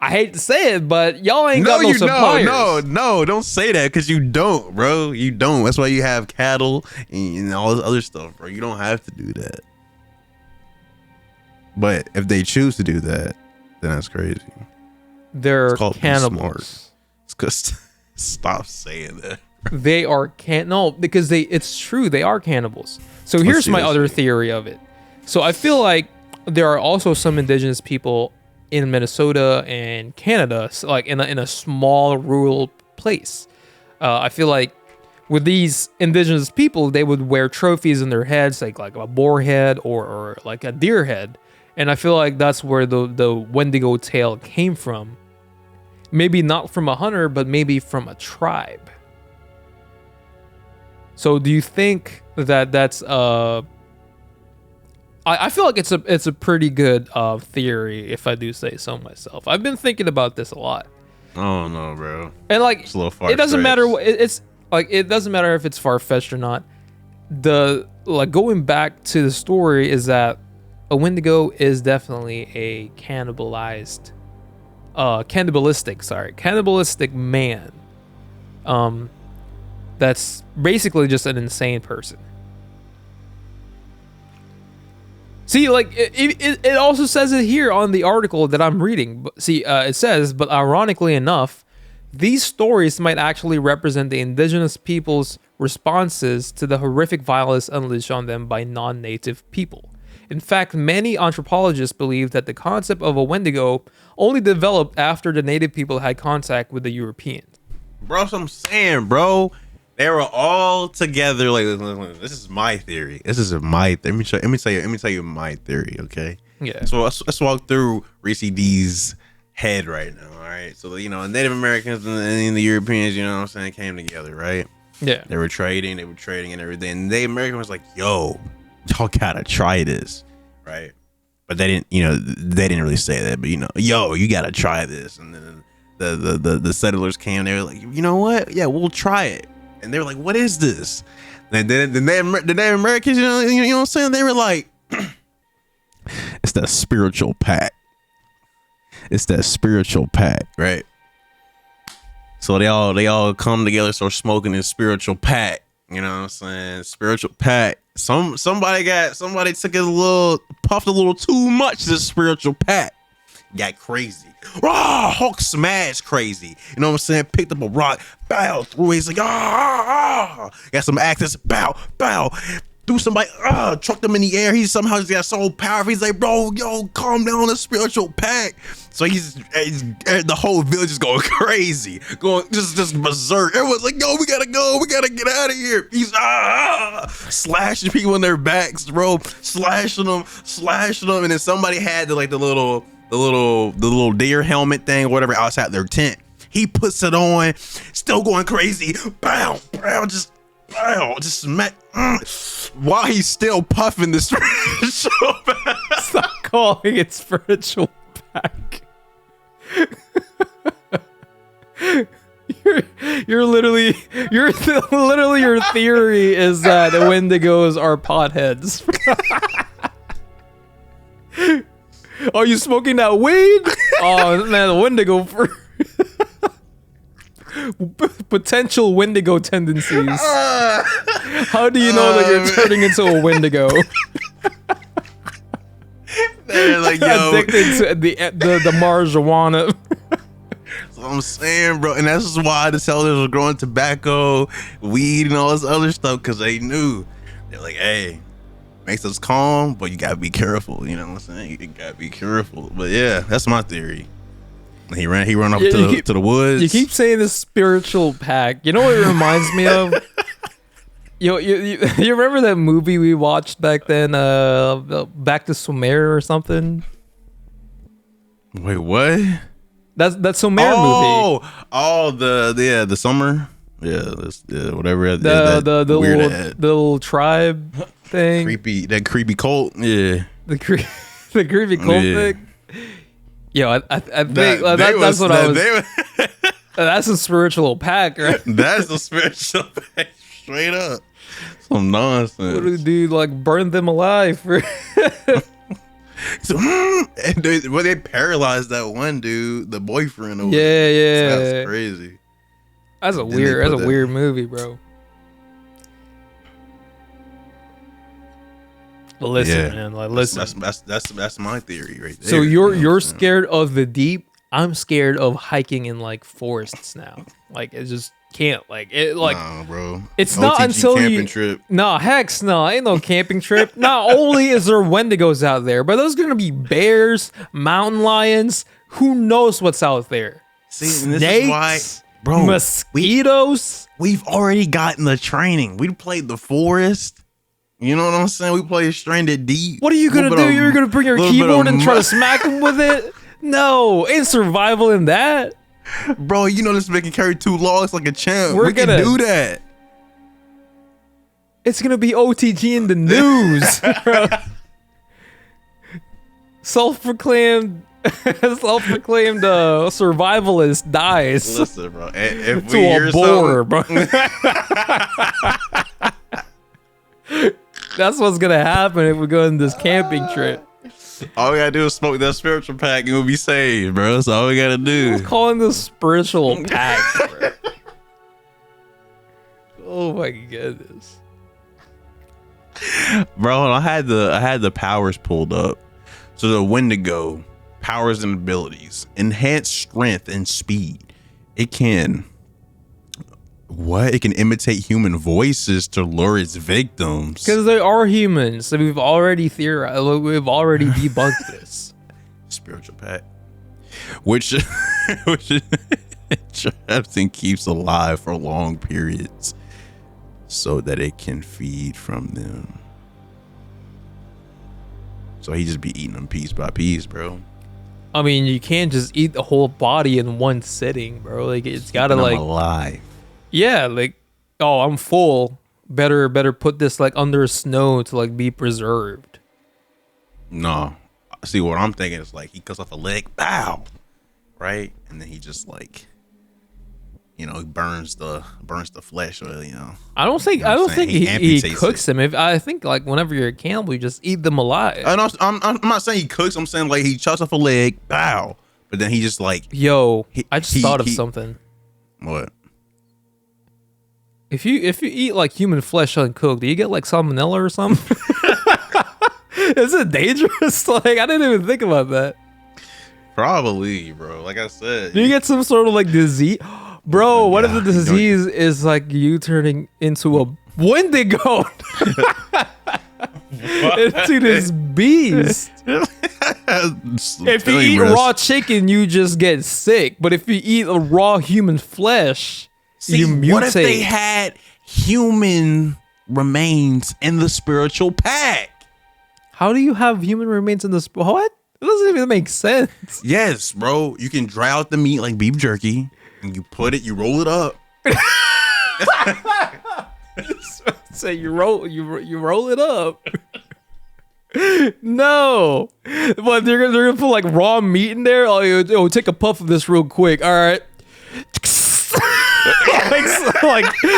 hate to say it, but y'all ain't got no suppliers. No, don't say that, because you don't, bro. You don't. That's why you have cattle and all this other stuff, bro. You don't have to do that. But if they choose to do that, then that's crazy. They're cannibals. It's because stop saying that. they are no, because it's true, they are cannibals. So here's my other theory of it. So I feel like there are also some indigenous people in Minnesota and Canada, so like in a small rural place. I feel like with these indigenous people, they would wear trophies in their heads, like a boar head or like a deer head. And I feel like that's where the Wendigo tale came from. Maybe not from a hunter, but maybe from a tribe. So do you think that that's I feel like it's a pretty good theory, if I do say so myself. I've been thinking about this a lot. Oh no, bro. And like, it's a little it doesn't matter. It's like, it doesn't matter if it's far-fetched or not. Going back to the story is that a Wendigo is definitely a cannibalistic man. That's basically just an insane person. See, like, it also says it here on the article that I'm reading. See, it says, but ironically enough, these stories might actually represent the indigenous people's responses to the horrific violence unleashed on them by non-native people. In fact, many anthropologists believe that the concept of a Wendigo only developed after the native people had contact with the Europeans. Bro, that's what I'm saying, bro. They were all together. Like, this is my theory. Let me tell you my theory, okay? Yeah. So let's walk through Reese D's head right now. All right. So Native Americans and the Europeans, you know what I'm saying, came together, right? Yeah. They were trading and everything. And the American was like, yo, y'all gotta try this, right? But they didn't really say that, but yo, you gotta try this. And then the settlers came, they were like, you know what? Yeah, we'll try it. And they were like, what is this? And then the Native Americans, you know what I'm saying? They were like, it's that spiritual pact. It's that spiritual pact, right? So they all come together, start smoking this spiritual pact. You know what I'm saying? Spiritual pact. Somebody took puffed a little too much. This spiritual pact got crazy. Hulk smashed crazy. You know what I'm saying? Picked up a rock, bow, threw it. He's like, got some axes, bow. Threw somebody, trucked them in the air. He somehow just got so powerful. He's like, bro, yo, calm down, the spiritual pact. So he's the whole village is going crazy, going just berserk. Everyone's like, yo, we gotta go, we gotta get out of here. He's slashing people in their backs, bro, slashing them, and then somebody had the little deer helmet thing, or whatever, outside their tent. He puts it on, still going crazy. Bow, just smack. While he's still puffing the spiritual pack. Stop calling it spiritual pack. You're literally your theory is that the Wendigos are potheads. Are you smoking that weed? Oh man, the Wendigo for potential Wendigo tendencies. How do you know that you're turning into a Wendigo? They're like, yo, addicted to the marijuana. That's what I'm saying, bro. And that's just why the sellers were growing tobacco, weed, and all this other stuff, because they knew. They're like, hey, makes us calm, but you gotta be careful. You know what I'm saying? You gotta be careful. But yeah, that's my theory. He ran up to the woods. You keep saying this spiritual pack. You know what it reminds me of? You remember that movie we watched back then, Back to Sumer or something? Wait, what? That Sumer movie. Oh, the summer. Whatever. The little tribe thing. Creepy cult. Yeah. The creepy cult thing. Yo, I think that's what I was. That's a spiritual pack, right? That's a spiritual pack, straight up. Some nonsense. What do they do? Like burn them alive? So, they paralyzed that one dude, the boyfriend. Yeah. That's crazy. That's a weird movie, bro. But listen, man. Like, listen. That's my theory right there. So you're scared of the deep. I'm scared of hiking in like forests now. Like it's just can't. Like it, like nah, bro. it's OTG not until camping you. trip. Nah, hex no, ain't no camping trip. Not only is there Wendigos out there, but there's gonna be bears, mountain lions. Who knows what's out there? See, Snakes, and this is why, bro, mosquitoes. We've already gotten the training. We played the forest. You know what I'm saying? We played Stranded Deep. What are you gonna do? You're gonna bring your keyboard and try to smack them with it? No, ain't survival in that. Bro, you know this man can carry 2 logs like a champ. We can do that. It's gonna be OTG in the news, bro. Self-proclaimed survivalist dies. Listen, bro. If to we a hear boar, bro. That's what's gonna happen if we go on this camping trip. All we gotta do is smoke that spiritual pack and we'll be saved, bro. That's all we gotta do. Who's calling this spiritual pack, bro? Oh my goodness. Bro, I had the powers pulled up. So the Windigo, powers and abilities, enhanced strength and speed. It can imitate human voices to lure its victims. Because they are humans. So we've already theorized. We've already debunked this. Spiritual pack, which traps and keeps alive for long periods, so that it can feed from them. So he just be eating them piece by piece, bro. I mean, you can't just eat the whole body in one sitting, bro. Like it's gotta like alive. Yeah, like, oh, I'm full. Better put this like under snow to like be preserved. No, see what I'm thinking is like he cuts off a leg, bow, right, and then he just like, he burns the flesh, or I don't think he cooks them. I think like whenever you're a cannibal, you just eat them alive. I'm not saying he cooks. I'm saying like he chops off a leg, bow, but then he just like, I just thought of something. What? If you eat like human flesh uncooked, do you get like salmonella or something? Is it dangerous? Like I didn't even think about that. Probably, bro. Like I said, do you get some sort of like disease, bro? What if the disease is like you turning into a Wendigo? Into this beast. If you eat raw chicken, you just get sick. But if you eat a raw human flesh, you mutate. What if they had human remains in the spiritual pack? How do you have human remains in the what? It doesn't even make sense. Yes, bro. You can dry out the meat like beef jerky, and you roll it up. So you roll it up. No, but they're gonna put like raw meat in there. Oh, take a puff of this real quick. All right.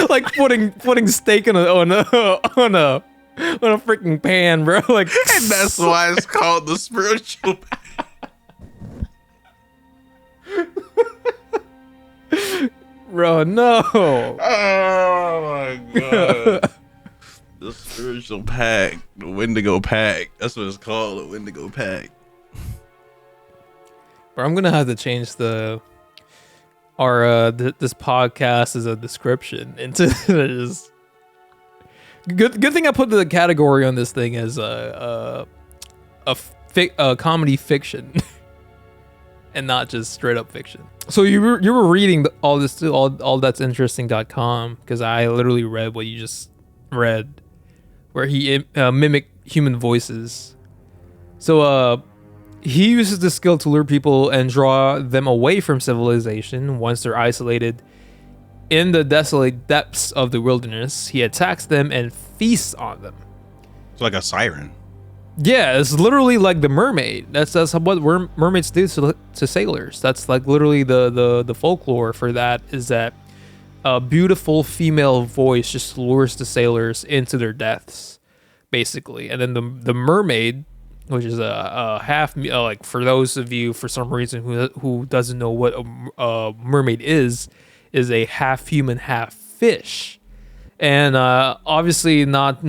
like putting steak on a freaking pan, bro. Like, and that's why it's called the spiritual. Bro, no. Oh my god. The spiritual pack, the Windigo pack. That's what it's called, the Windigo pack. Bro, I'm gonna have to change this podcast as a description into just good thing I put the category on this thing as a comedy fiction and not just straight up fiction. So you were reading all this too, all that's interesting.com, because I literally read what you just read, where he mimicked human voices. So he uses this skill to lure people and draw them away from civilization. Once they're isolated in the desolate depths of the wilderness, he attacks them and feasts on them. It's like a siren. Yeah, it's literally like the mermaid. That's what mermaids do to sailors. That's like literally the folklore for that, is that a beautiful female voice just lures the sailors into their deaths, basically. And then the mermaid, which is a half, like for those of you for some reason who doesn't know what a mermaid is a half human, half fish. And obviously not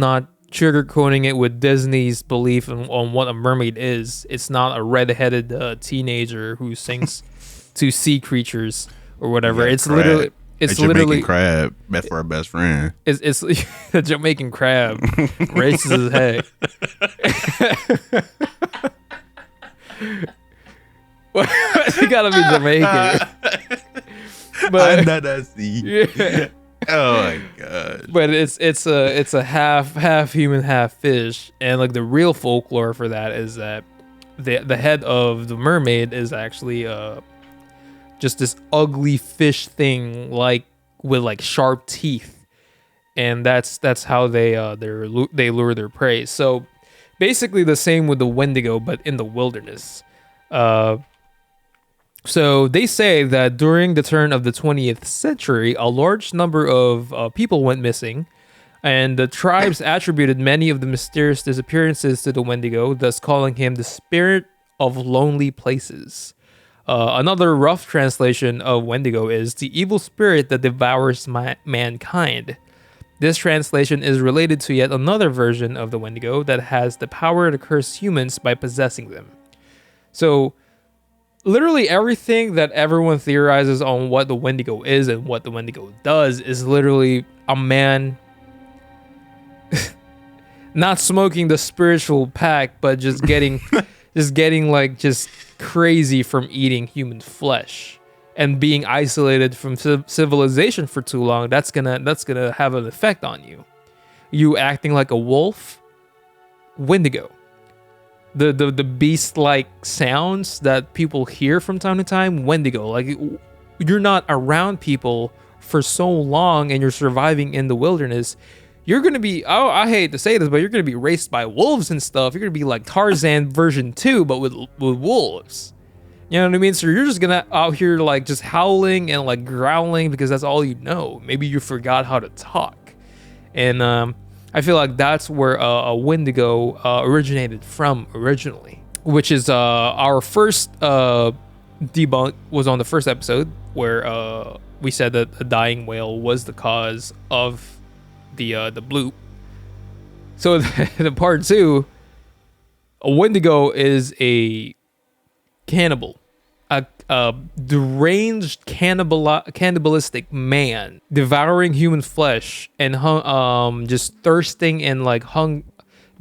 sugarcoating it with Disney's belief on what a mermaid is. It's not a red-headed teenager who sings to sea creatures or whatever. Yeah, it's literally A Jamaican crab met for our best friend. It's a Jamaican crab, racist as heck. You gotta be Jamaican. But I'm not that yeah. Oh my god! But it's a half human, half fish, and like the real folklore for that is that the head of the mermaid is actually just this ugly fish thing, like with like sharp teeth, and that's how they lure their prey. So basically the same with the Wendigo, but in the wilderness. So they say that during the turn of the 20th century, a large number of people went missing, and the tribes attributed many of the mysterious disappearances to the Wendigo, thus calling him the spirit of lonely places. Another rough translation of Wendigo is the evil spirit that devours mankind. This translation is related to yet another version of the Wendigo that has the power to curse humans by possessing them. So literally everything that everyone theorizes on what the Wendigo is and what the Wendigo does is literally a man not smoking the spiritual pack, but just getting just crazy from eating human flesh and being isolated from civilization for too long. That's gonna have an effect on you. You acting like a wolf, Wendigo. The beast-like sounds that people hear from time to time, Wendigo. Like, you're not around people for so long and you're surviving in the wilderness, you're gonna be, oh, I hate to say this, but you're gonna be raced by wolves and stuff. You're gonna be like Tarzan version 2, but with wolves. You know what I mean? So you're just gonna out here like just howling and like growling because that's all you know. Maybe you forgot how to talk, and I feel like that's where a Windigo originated from originally, which is our first debunk was on the first episode where we said that a dying whale was the cause of the bloop. So the part 2, a Wendigo is a cannibal, a deranged cannibalistic man devouring human flesh and just thirsting and like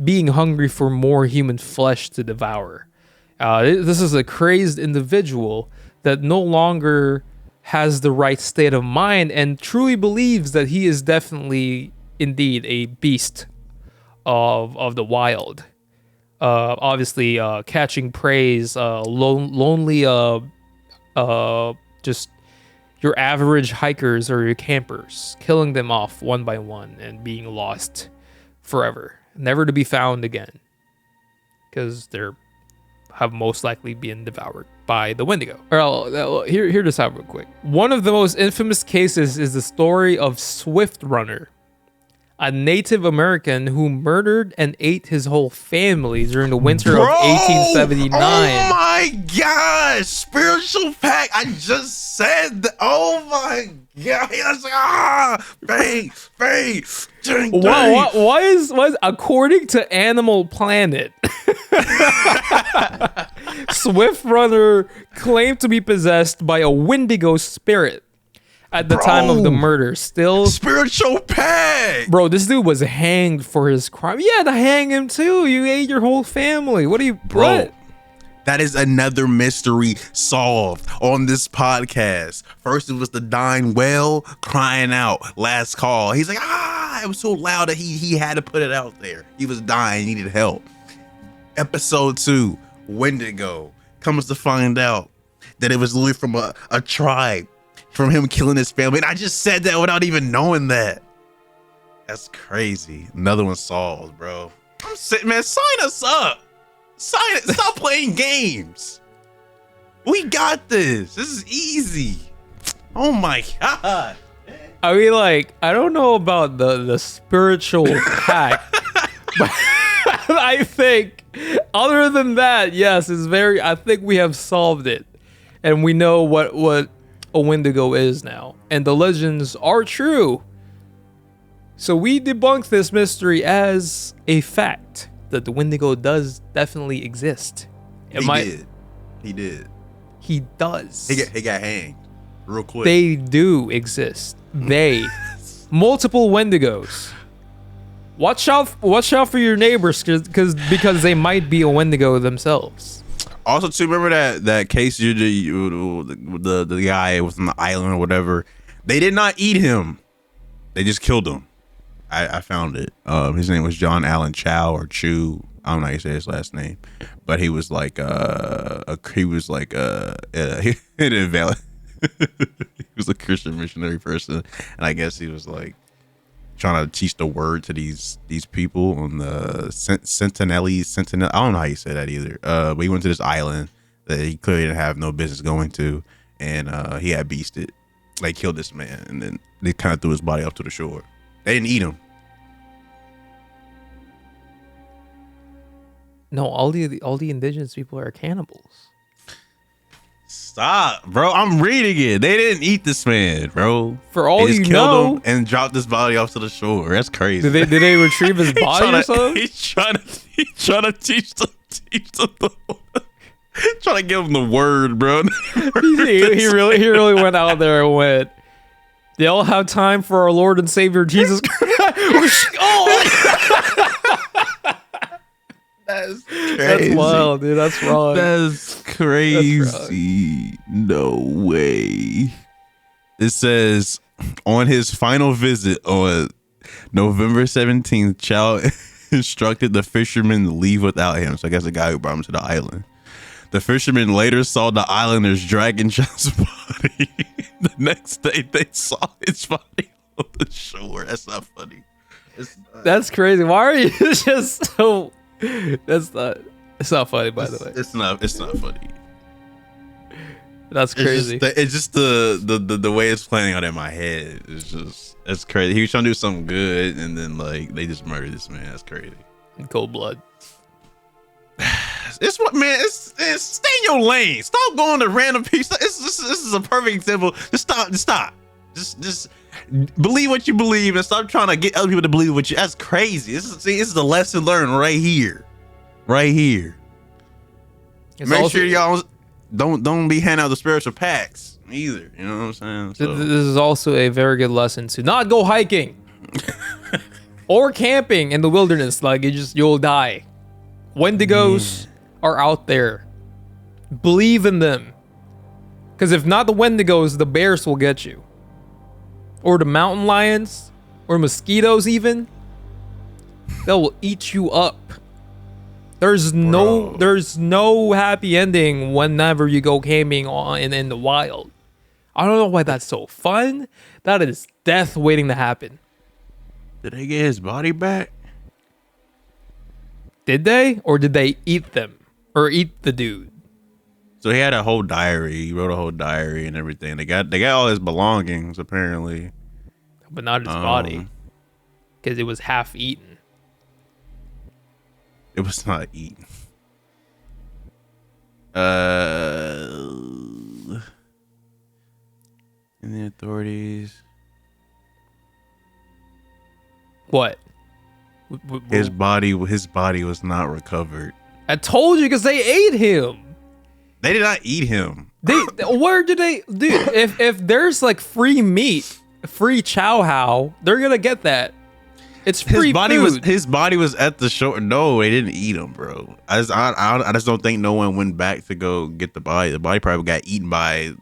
being hungry for more human flesh to devour. This is a crazed individual that no longer has the right state of mind and truly believes that he is definitely indeed a beast of the wild. Obviously catching preys, lonely just your average hikers or your campers, killing them off one by one and being lost forever, never to be found again, because they're have most likely been devoured by the Wendigo. Hear this out real quick. One of the most infamous cases is the story of Swift Runner, a Native American who murdered and ate his whole family during the winter of 1879. Oh my gosh! Spiritual pack. I just said that. Oh my god! Faith. Why is according to Animal Planet, Swift Runner claimed to be possessed by a Wendigo spirit at the time of the murder. Still spiritual pack. Bro, this dude was hanged for his crime. Yeah, to hang him too. You ate your whole family. What are you, bro? What? That is another mystery solved on this podcast. First, it was the dying whale crying out, last call. He's like, it was so loud that he had to put it out there. He was dying, he needed help. Episode 2, Windigo. Comes to find out that it was literally from a tribe, from him killing his family. And I just said that without even knowing that. That's crazy. Another one solved, bro. I'm sitting, man, sign us up. Stop playing games. We got this. This is easy. Oh my god. I mean, like, I don't know about the spiritual pack, but I think other than that, yes, I think we have solved it. And we know what a Windigo is now. And the legends are true. So we debunked this mystery as a fact that the Windigo does definitely exist. He did. He does. He got hanged. real quick. They do exist. Multiple Wendigos. Watch out for your neighbors because they might be a Wendigo themselves. Also, too, remember that case the guy was on the island or whatever. They did not eat him. They just killed him. I found it. His name was John Allen Chow or Chu. I don't know how you say his last name, but he was like he was a Christian missionary person, and I guess he was like trying to teach the word to these people on the Sentinel. I don't know how you say that either. But he went to this island that he clearly didn't have no business going to, and he had beasted. They killed this man, and then they kind of threw his body up to the shore. They didn't eat him. No, all the indigenous people are cannibals. Stop, bro. I'm reading it. They didn't eat this man, bro. For all they just you killed know, him and dropped his body off to the shore. That's crazy. Did they retrieve his body or something? He's trying to teach them trying to give him the word, bro. he really went out there and went, they all have time for our Lord and Savior Jesus Christ. That's crazy. That's wild, dude. That's wrong. That's crazy. No way. It says on his final visit on November 17th, Chow instructed the fishermen to leave without him. So I guess the guy who brought him to the island. The fishermen later saw the islanders dragging Chow's body. The next day, they saw his body on the shore. That's not funny. That's crazy. Why are you just so... It's not funny, by the way. It's not funny. That's crazy. It's just the way it's playing out in my head. It's crazy. He was trying to do something good, and then like they just murdered this man. That's crazy. In cold blood. It's what, man. It's stay in your lane. Stop going to random people. This is a perfect example. Just stop. Just believe what you believe and stop trying to get other people to believe what you. That's crazy. This is the lesson learned right here. Make sure y'all don't be handing out the spiritual packs either. You know what I'm saying? So. This is also a very good lesson to not go hiking or camping in the wilderness. Like you'll die. Wendigos are out there. Believe in them. Because if not the Wendigos, the bears will get you. Or the mountain lions, or mosquitoes even, they will eat you up. There's no happy ending whenever you go camping in the wild. I don't know why that's so fun. That is death waiting to happen. Did they get his body back? Did they? Or did they eat them? Or eat the dude? So he had a whole diary. He wrote a whole diary and everything. They got all his belongings apparently, but not his body, because it was half eaten. It was not eaten. And the authorities. What? His body was not recovered. I told you, because they ate him. They did not eat him. Where did they, dude? If there's like free meat, free chow how, they're gonna get that. It's free food. His body was at the shore. No, they didn't eat him, bro. I just don't think no one went back to go get the body. The body probably got eaten by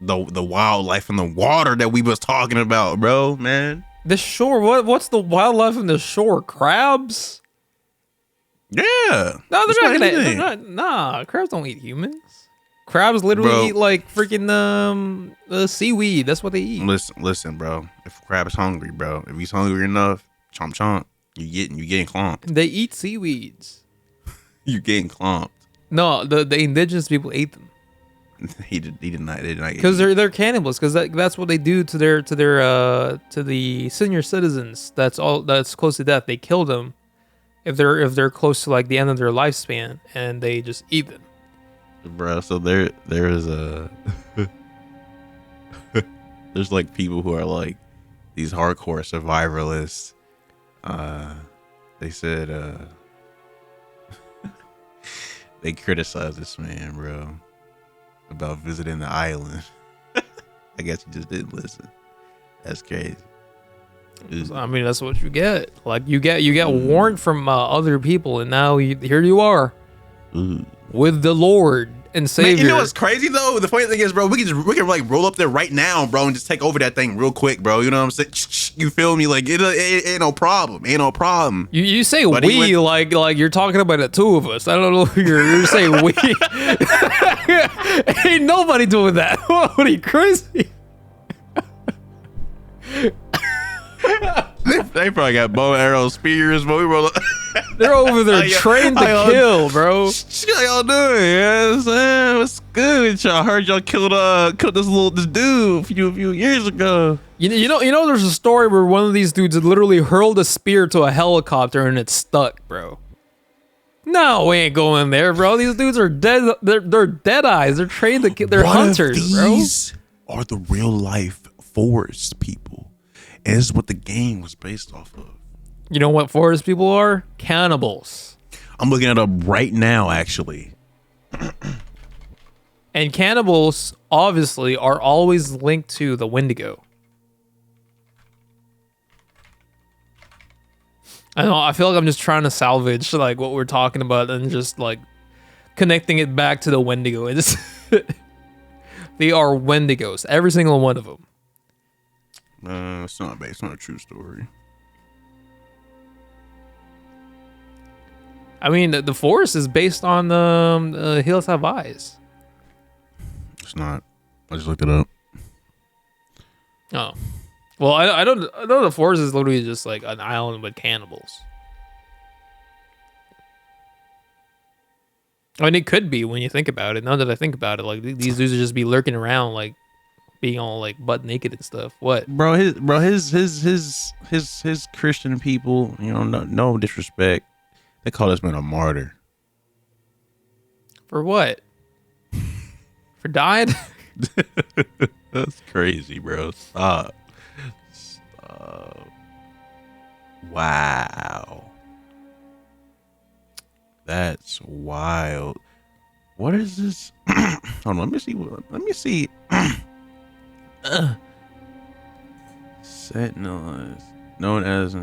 the wildlife in the water that we was talking about, bro. Man, the shore. What's the wildlife in the shore? Crabs. Yeah. No, they're not. Nah, crabs don't eat humans. Crabs literally eat like freaking seaweed. That's what they eat. Listen, bro. If crab is hungry, bro. If he's hungry enough, chomp chomp. You getting clomped. They eat seaweeds. You getting clomped. No, the indigenous people ate them. He did not. Because they're cannibals. Because that's what they do to the senior citizens. That's close to death. They kill them if they're close to like the end of their lifespan, and they just eat them. Bro, so there is a there's like people who are like these hardcore survivalists. They said they criticized this man, bro, about visiting the island. I guess you just didn't listen. That's crazy. I mean, that's what you get. Like you get warned from other people, and now here you are with the Lord and Savior. Man, you know what's crazy though? The funny thing is, bro, we can like roll up there right now, bro, and just take over that thing real quick, bro. You know what I'm saying? You feel me? Like it ain't no problem. Ain't no problem. You say but we like you're talking about the two of us. I don't know if you're saying we. Ain't nobody doing that. What are you crazy? They probably got bow and arrow spears, but we roll up. They're over there trained to kill, bro. How y'all doing? Yeah, saying what's good with y'all? I heard y'all killed this dude a few years ago. You know, there's a story where one of these dudes literally hurled a spear to a helicopter and it stuck, bro. No, we ain't going there, bro. These dudes are dead. They're dead eyes. They're trained to kill. They're hunters, bro. These are the real life forest people, and this is what the game was based off of. You know what forest people are? Cannibals. I'm looking it up right now, actually. And cannibals, obviously, are always linked to the Windigo. I know. I feel like I'm just trying to salvage like what we're talking about and just like connecting it back to the Wendigo. It's they are Wendigos, every single one of them. It's not based on a true story. I mean, the forest is based on Hills Have Eyes. It's not. I just looked it up. Oh. Well, I know the forest is literally just like an island with cannibals. I mean, it could be when you think about it. Now that I think about it, like these dudes would just be lurking around, like being all like butt naked and stuff. What, his Christian people, you know, no disrespect, they call this man a martyr. For what? For dying? That's crazy, bro. Stop. Wow. That's wild. What is this? Hold on, let me see. Sentinels, known as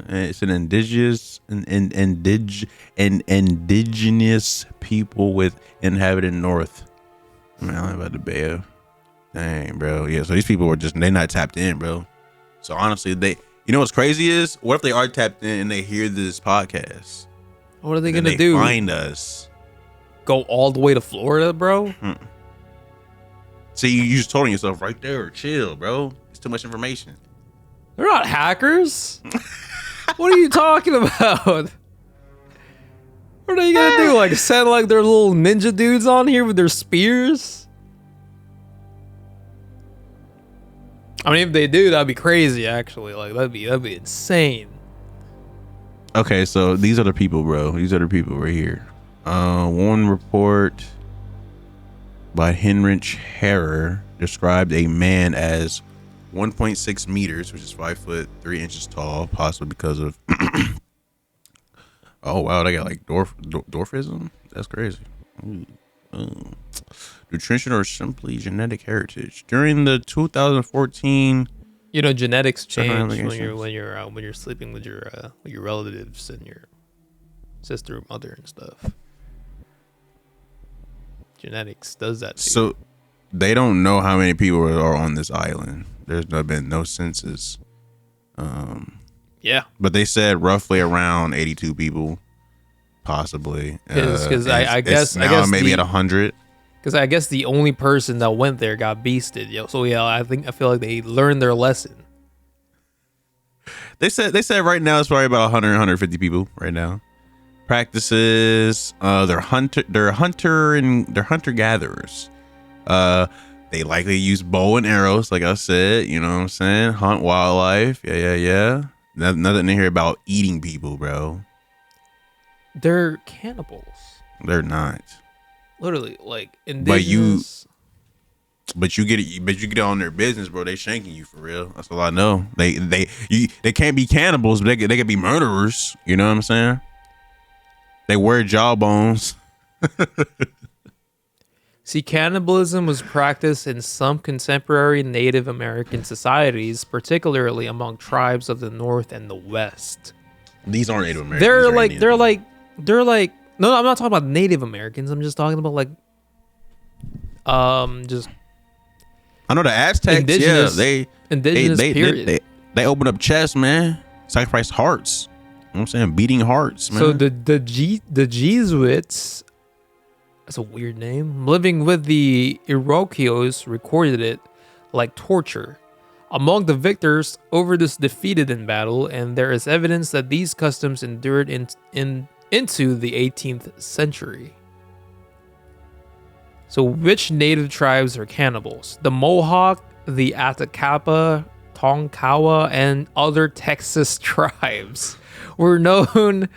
it's an indigenous people with inhabited North Island by the Bay of. Dang, bro. Yeah, so these people were they not tapped in, bro. So honestly, you know what's crazy is, what if they are tapped in and they hear this podcast? What are they gonna do? Find us. Go all the way to Florida, bro? See, you just told yourself right there, chill, bro. It's too much information. They're not hackers. What are you talking about? What are you gonna do? Like send like their little ninja dudes on here with their spears? I mean, if they do, that'd be crazy. Actually, like that'd be insane. Okay, so these are the people, bro. These are the people right here. One report by Heinrich Harrer described a man as 1.6 meters, which is 5 foot 3 inches tall, possibly because of oh wow, they got like dwarfism. That's crazy. Nutrition or simply genetic heritage. During the 2014, you know, genetics change when you're sleeping with your relatives and your sister or mother and stuff. Genetics does that to you. They don't know how many people are on this island. There's been no census. Yeah, but they said roughly around 82 people, possibly. Because I guess maybe at 100. Because I guess the only person that went there got beasted, yo. So yeah, I feel like they learned their lesson. They said right now it's probably about 100, 150 people right now. Practices, they're hunter gatherers. They likely use bow and arrows, like I said. You know what I'm saying? Hunt wildlife. Yeah. Nothing to hear about eating people, bro. They're cannibals. They're not. Literally, like indigenous. But you get on their business, bro. They shanking you for real. That's all I know. They can't be cannibals, but they can be murderers. You know what I'm saying? They wear jawbones. See, cannibalism was practiced in some contemporary Native American societies, particularly among tribes of the North and the West. These aren't Native Americans. They're like. No, I'm not talking about Native Americans. I'm just talking about like, just. I know the Aztecs. Indigenous, indigenous. They open up chests, man. Sacrifice hearts. You know what I'm saying? Beating hearts, man. So the Jesuits. That's a weird name. Living with the Iroquois recorded it like torture among the victors over this defeated in battle, and there is evidence that these customs endured into the 18th century. So which native tribes are cannibals? The Mohawk, the Atacapa, Tonkawa, and other Texas tribes were known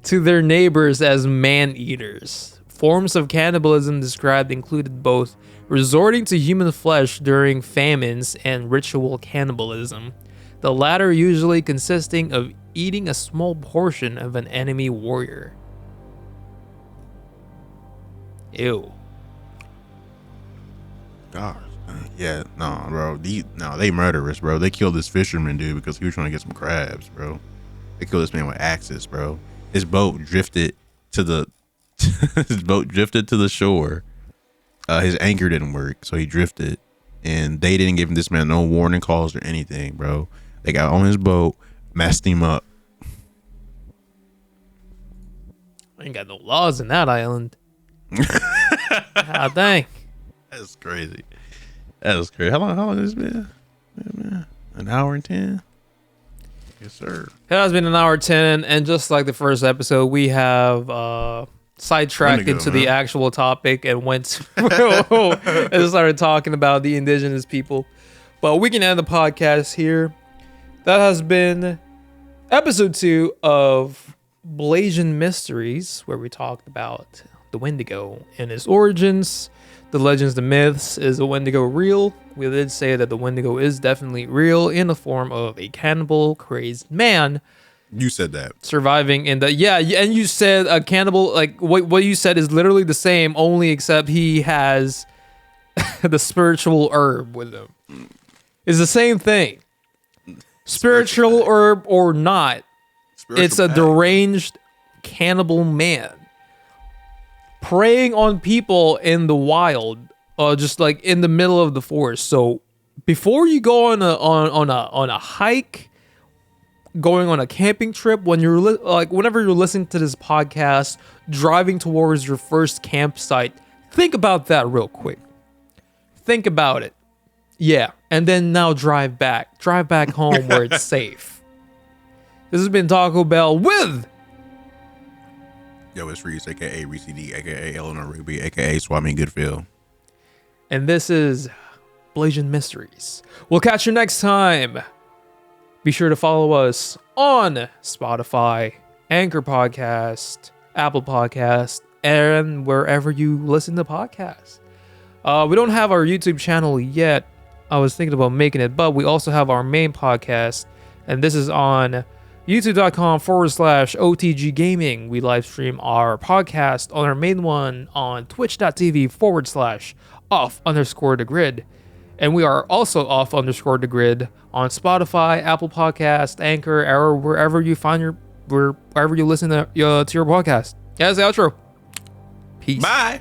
to their neighbors as man-eaters. Forms of cannibalism described included both resorting to human flesh during famines and ritual cannibalism, the latter usually consisting of eating a small portion of an enemy warrior. Ew. God. Yeah, no, bro. They murderers, bro. They killed this fisherman dude because he was trying to get some crabs, bro. They killed this man with axes, bro. His boat drifted to the shore. His anchor didn't work, so he drifted, and they didn't give this man no warning calls or anything, bro. They got on his boat, messed him up. Ain't got no laws in that island. God dang. That's crazy. That's crazy. How long has this been? Yeah, man. An hour and 10? Yes, sir. It has been an hour 10, and just like the first episode, we have sidetracked Windigo, into man. the actual topic and went and started talking about the indigenous people. But we can end the podcast here. That has been episode 2 of Blasian Mysteries, where we talked about the Wendigo and its origins, the legends, the myths. Is the Wendigo real? We did say that the Wendigo is definitely real in the form of a cannibal, crazed man. You said that. Surviving in the and you said a cannibal, like what you said is literally the same, only except he has the spiritual herb with him. It's the same thing. Spiritual herb or not, it's a deranged cannibal man preying on people in the wild, just like in the middle of the forest. So before you go on a hike, going on a camping trip, when you're whenever you're listening to this podcast, driving towards your first campsite, think about that real quick. Think about it. Yeah, and then now drive back home where it's safe. This has been Taco Bell with Yo, it's Reese, aka Reese D, aka Eleanor Ruby, aka Swami Goodfield. and this is Blasian Mysteries. We'll catch you next time. Be sure to follow us on Spotify, Anchor Podcast, Apple Podcast, and wherever you listen to podcasts. We don't have our YouTube channel yet. I was thinking about making it, but we also have our main podcast, and this is on youtube.com/OTG Gaming. We live stream our podcast on our main one on twitch.tv/off_the grid. And we are also off_the grid on Spotify, Apple Podcast, Anchor, or wherever you find wherever you listen to your podcast. Yeah, that's the outro. Peace. Bye.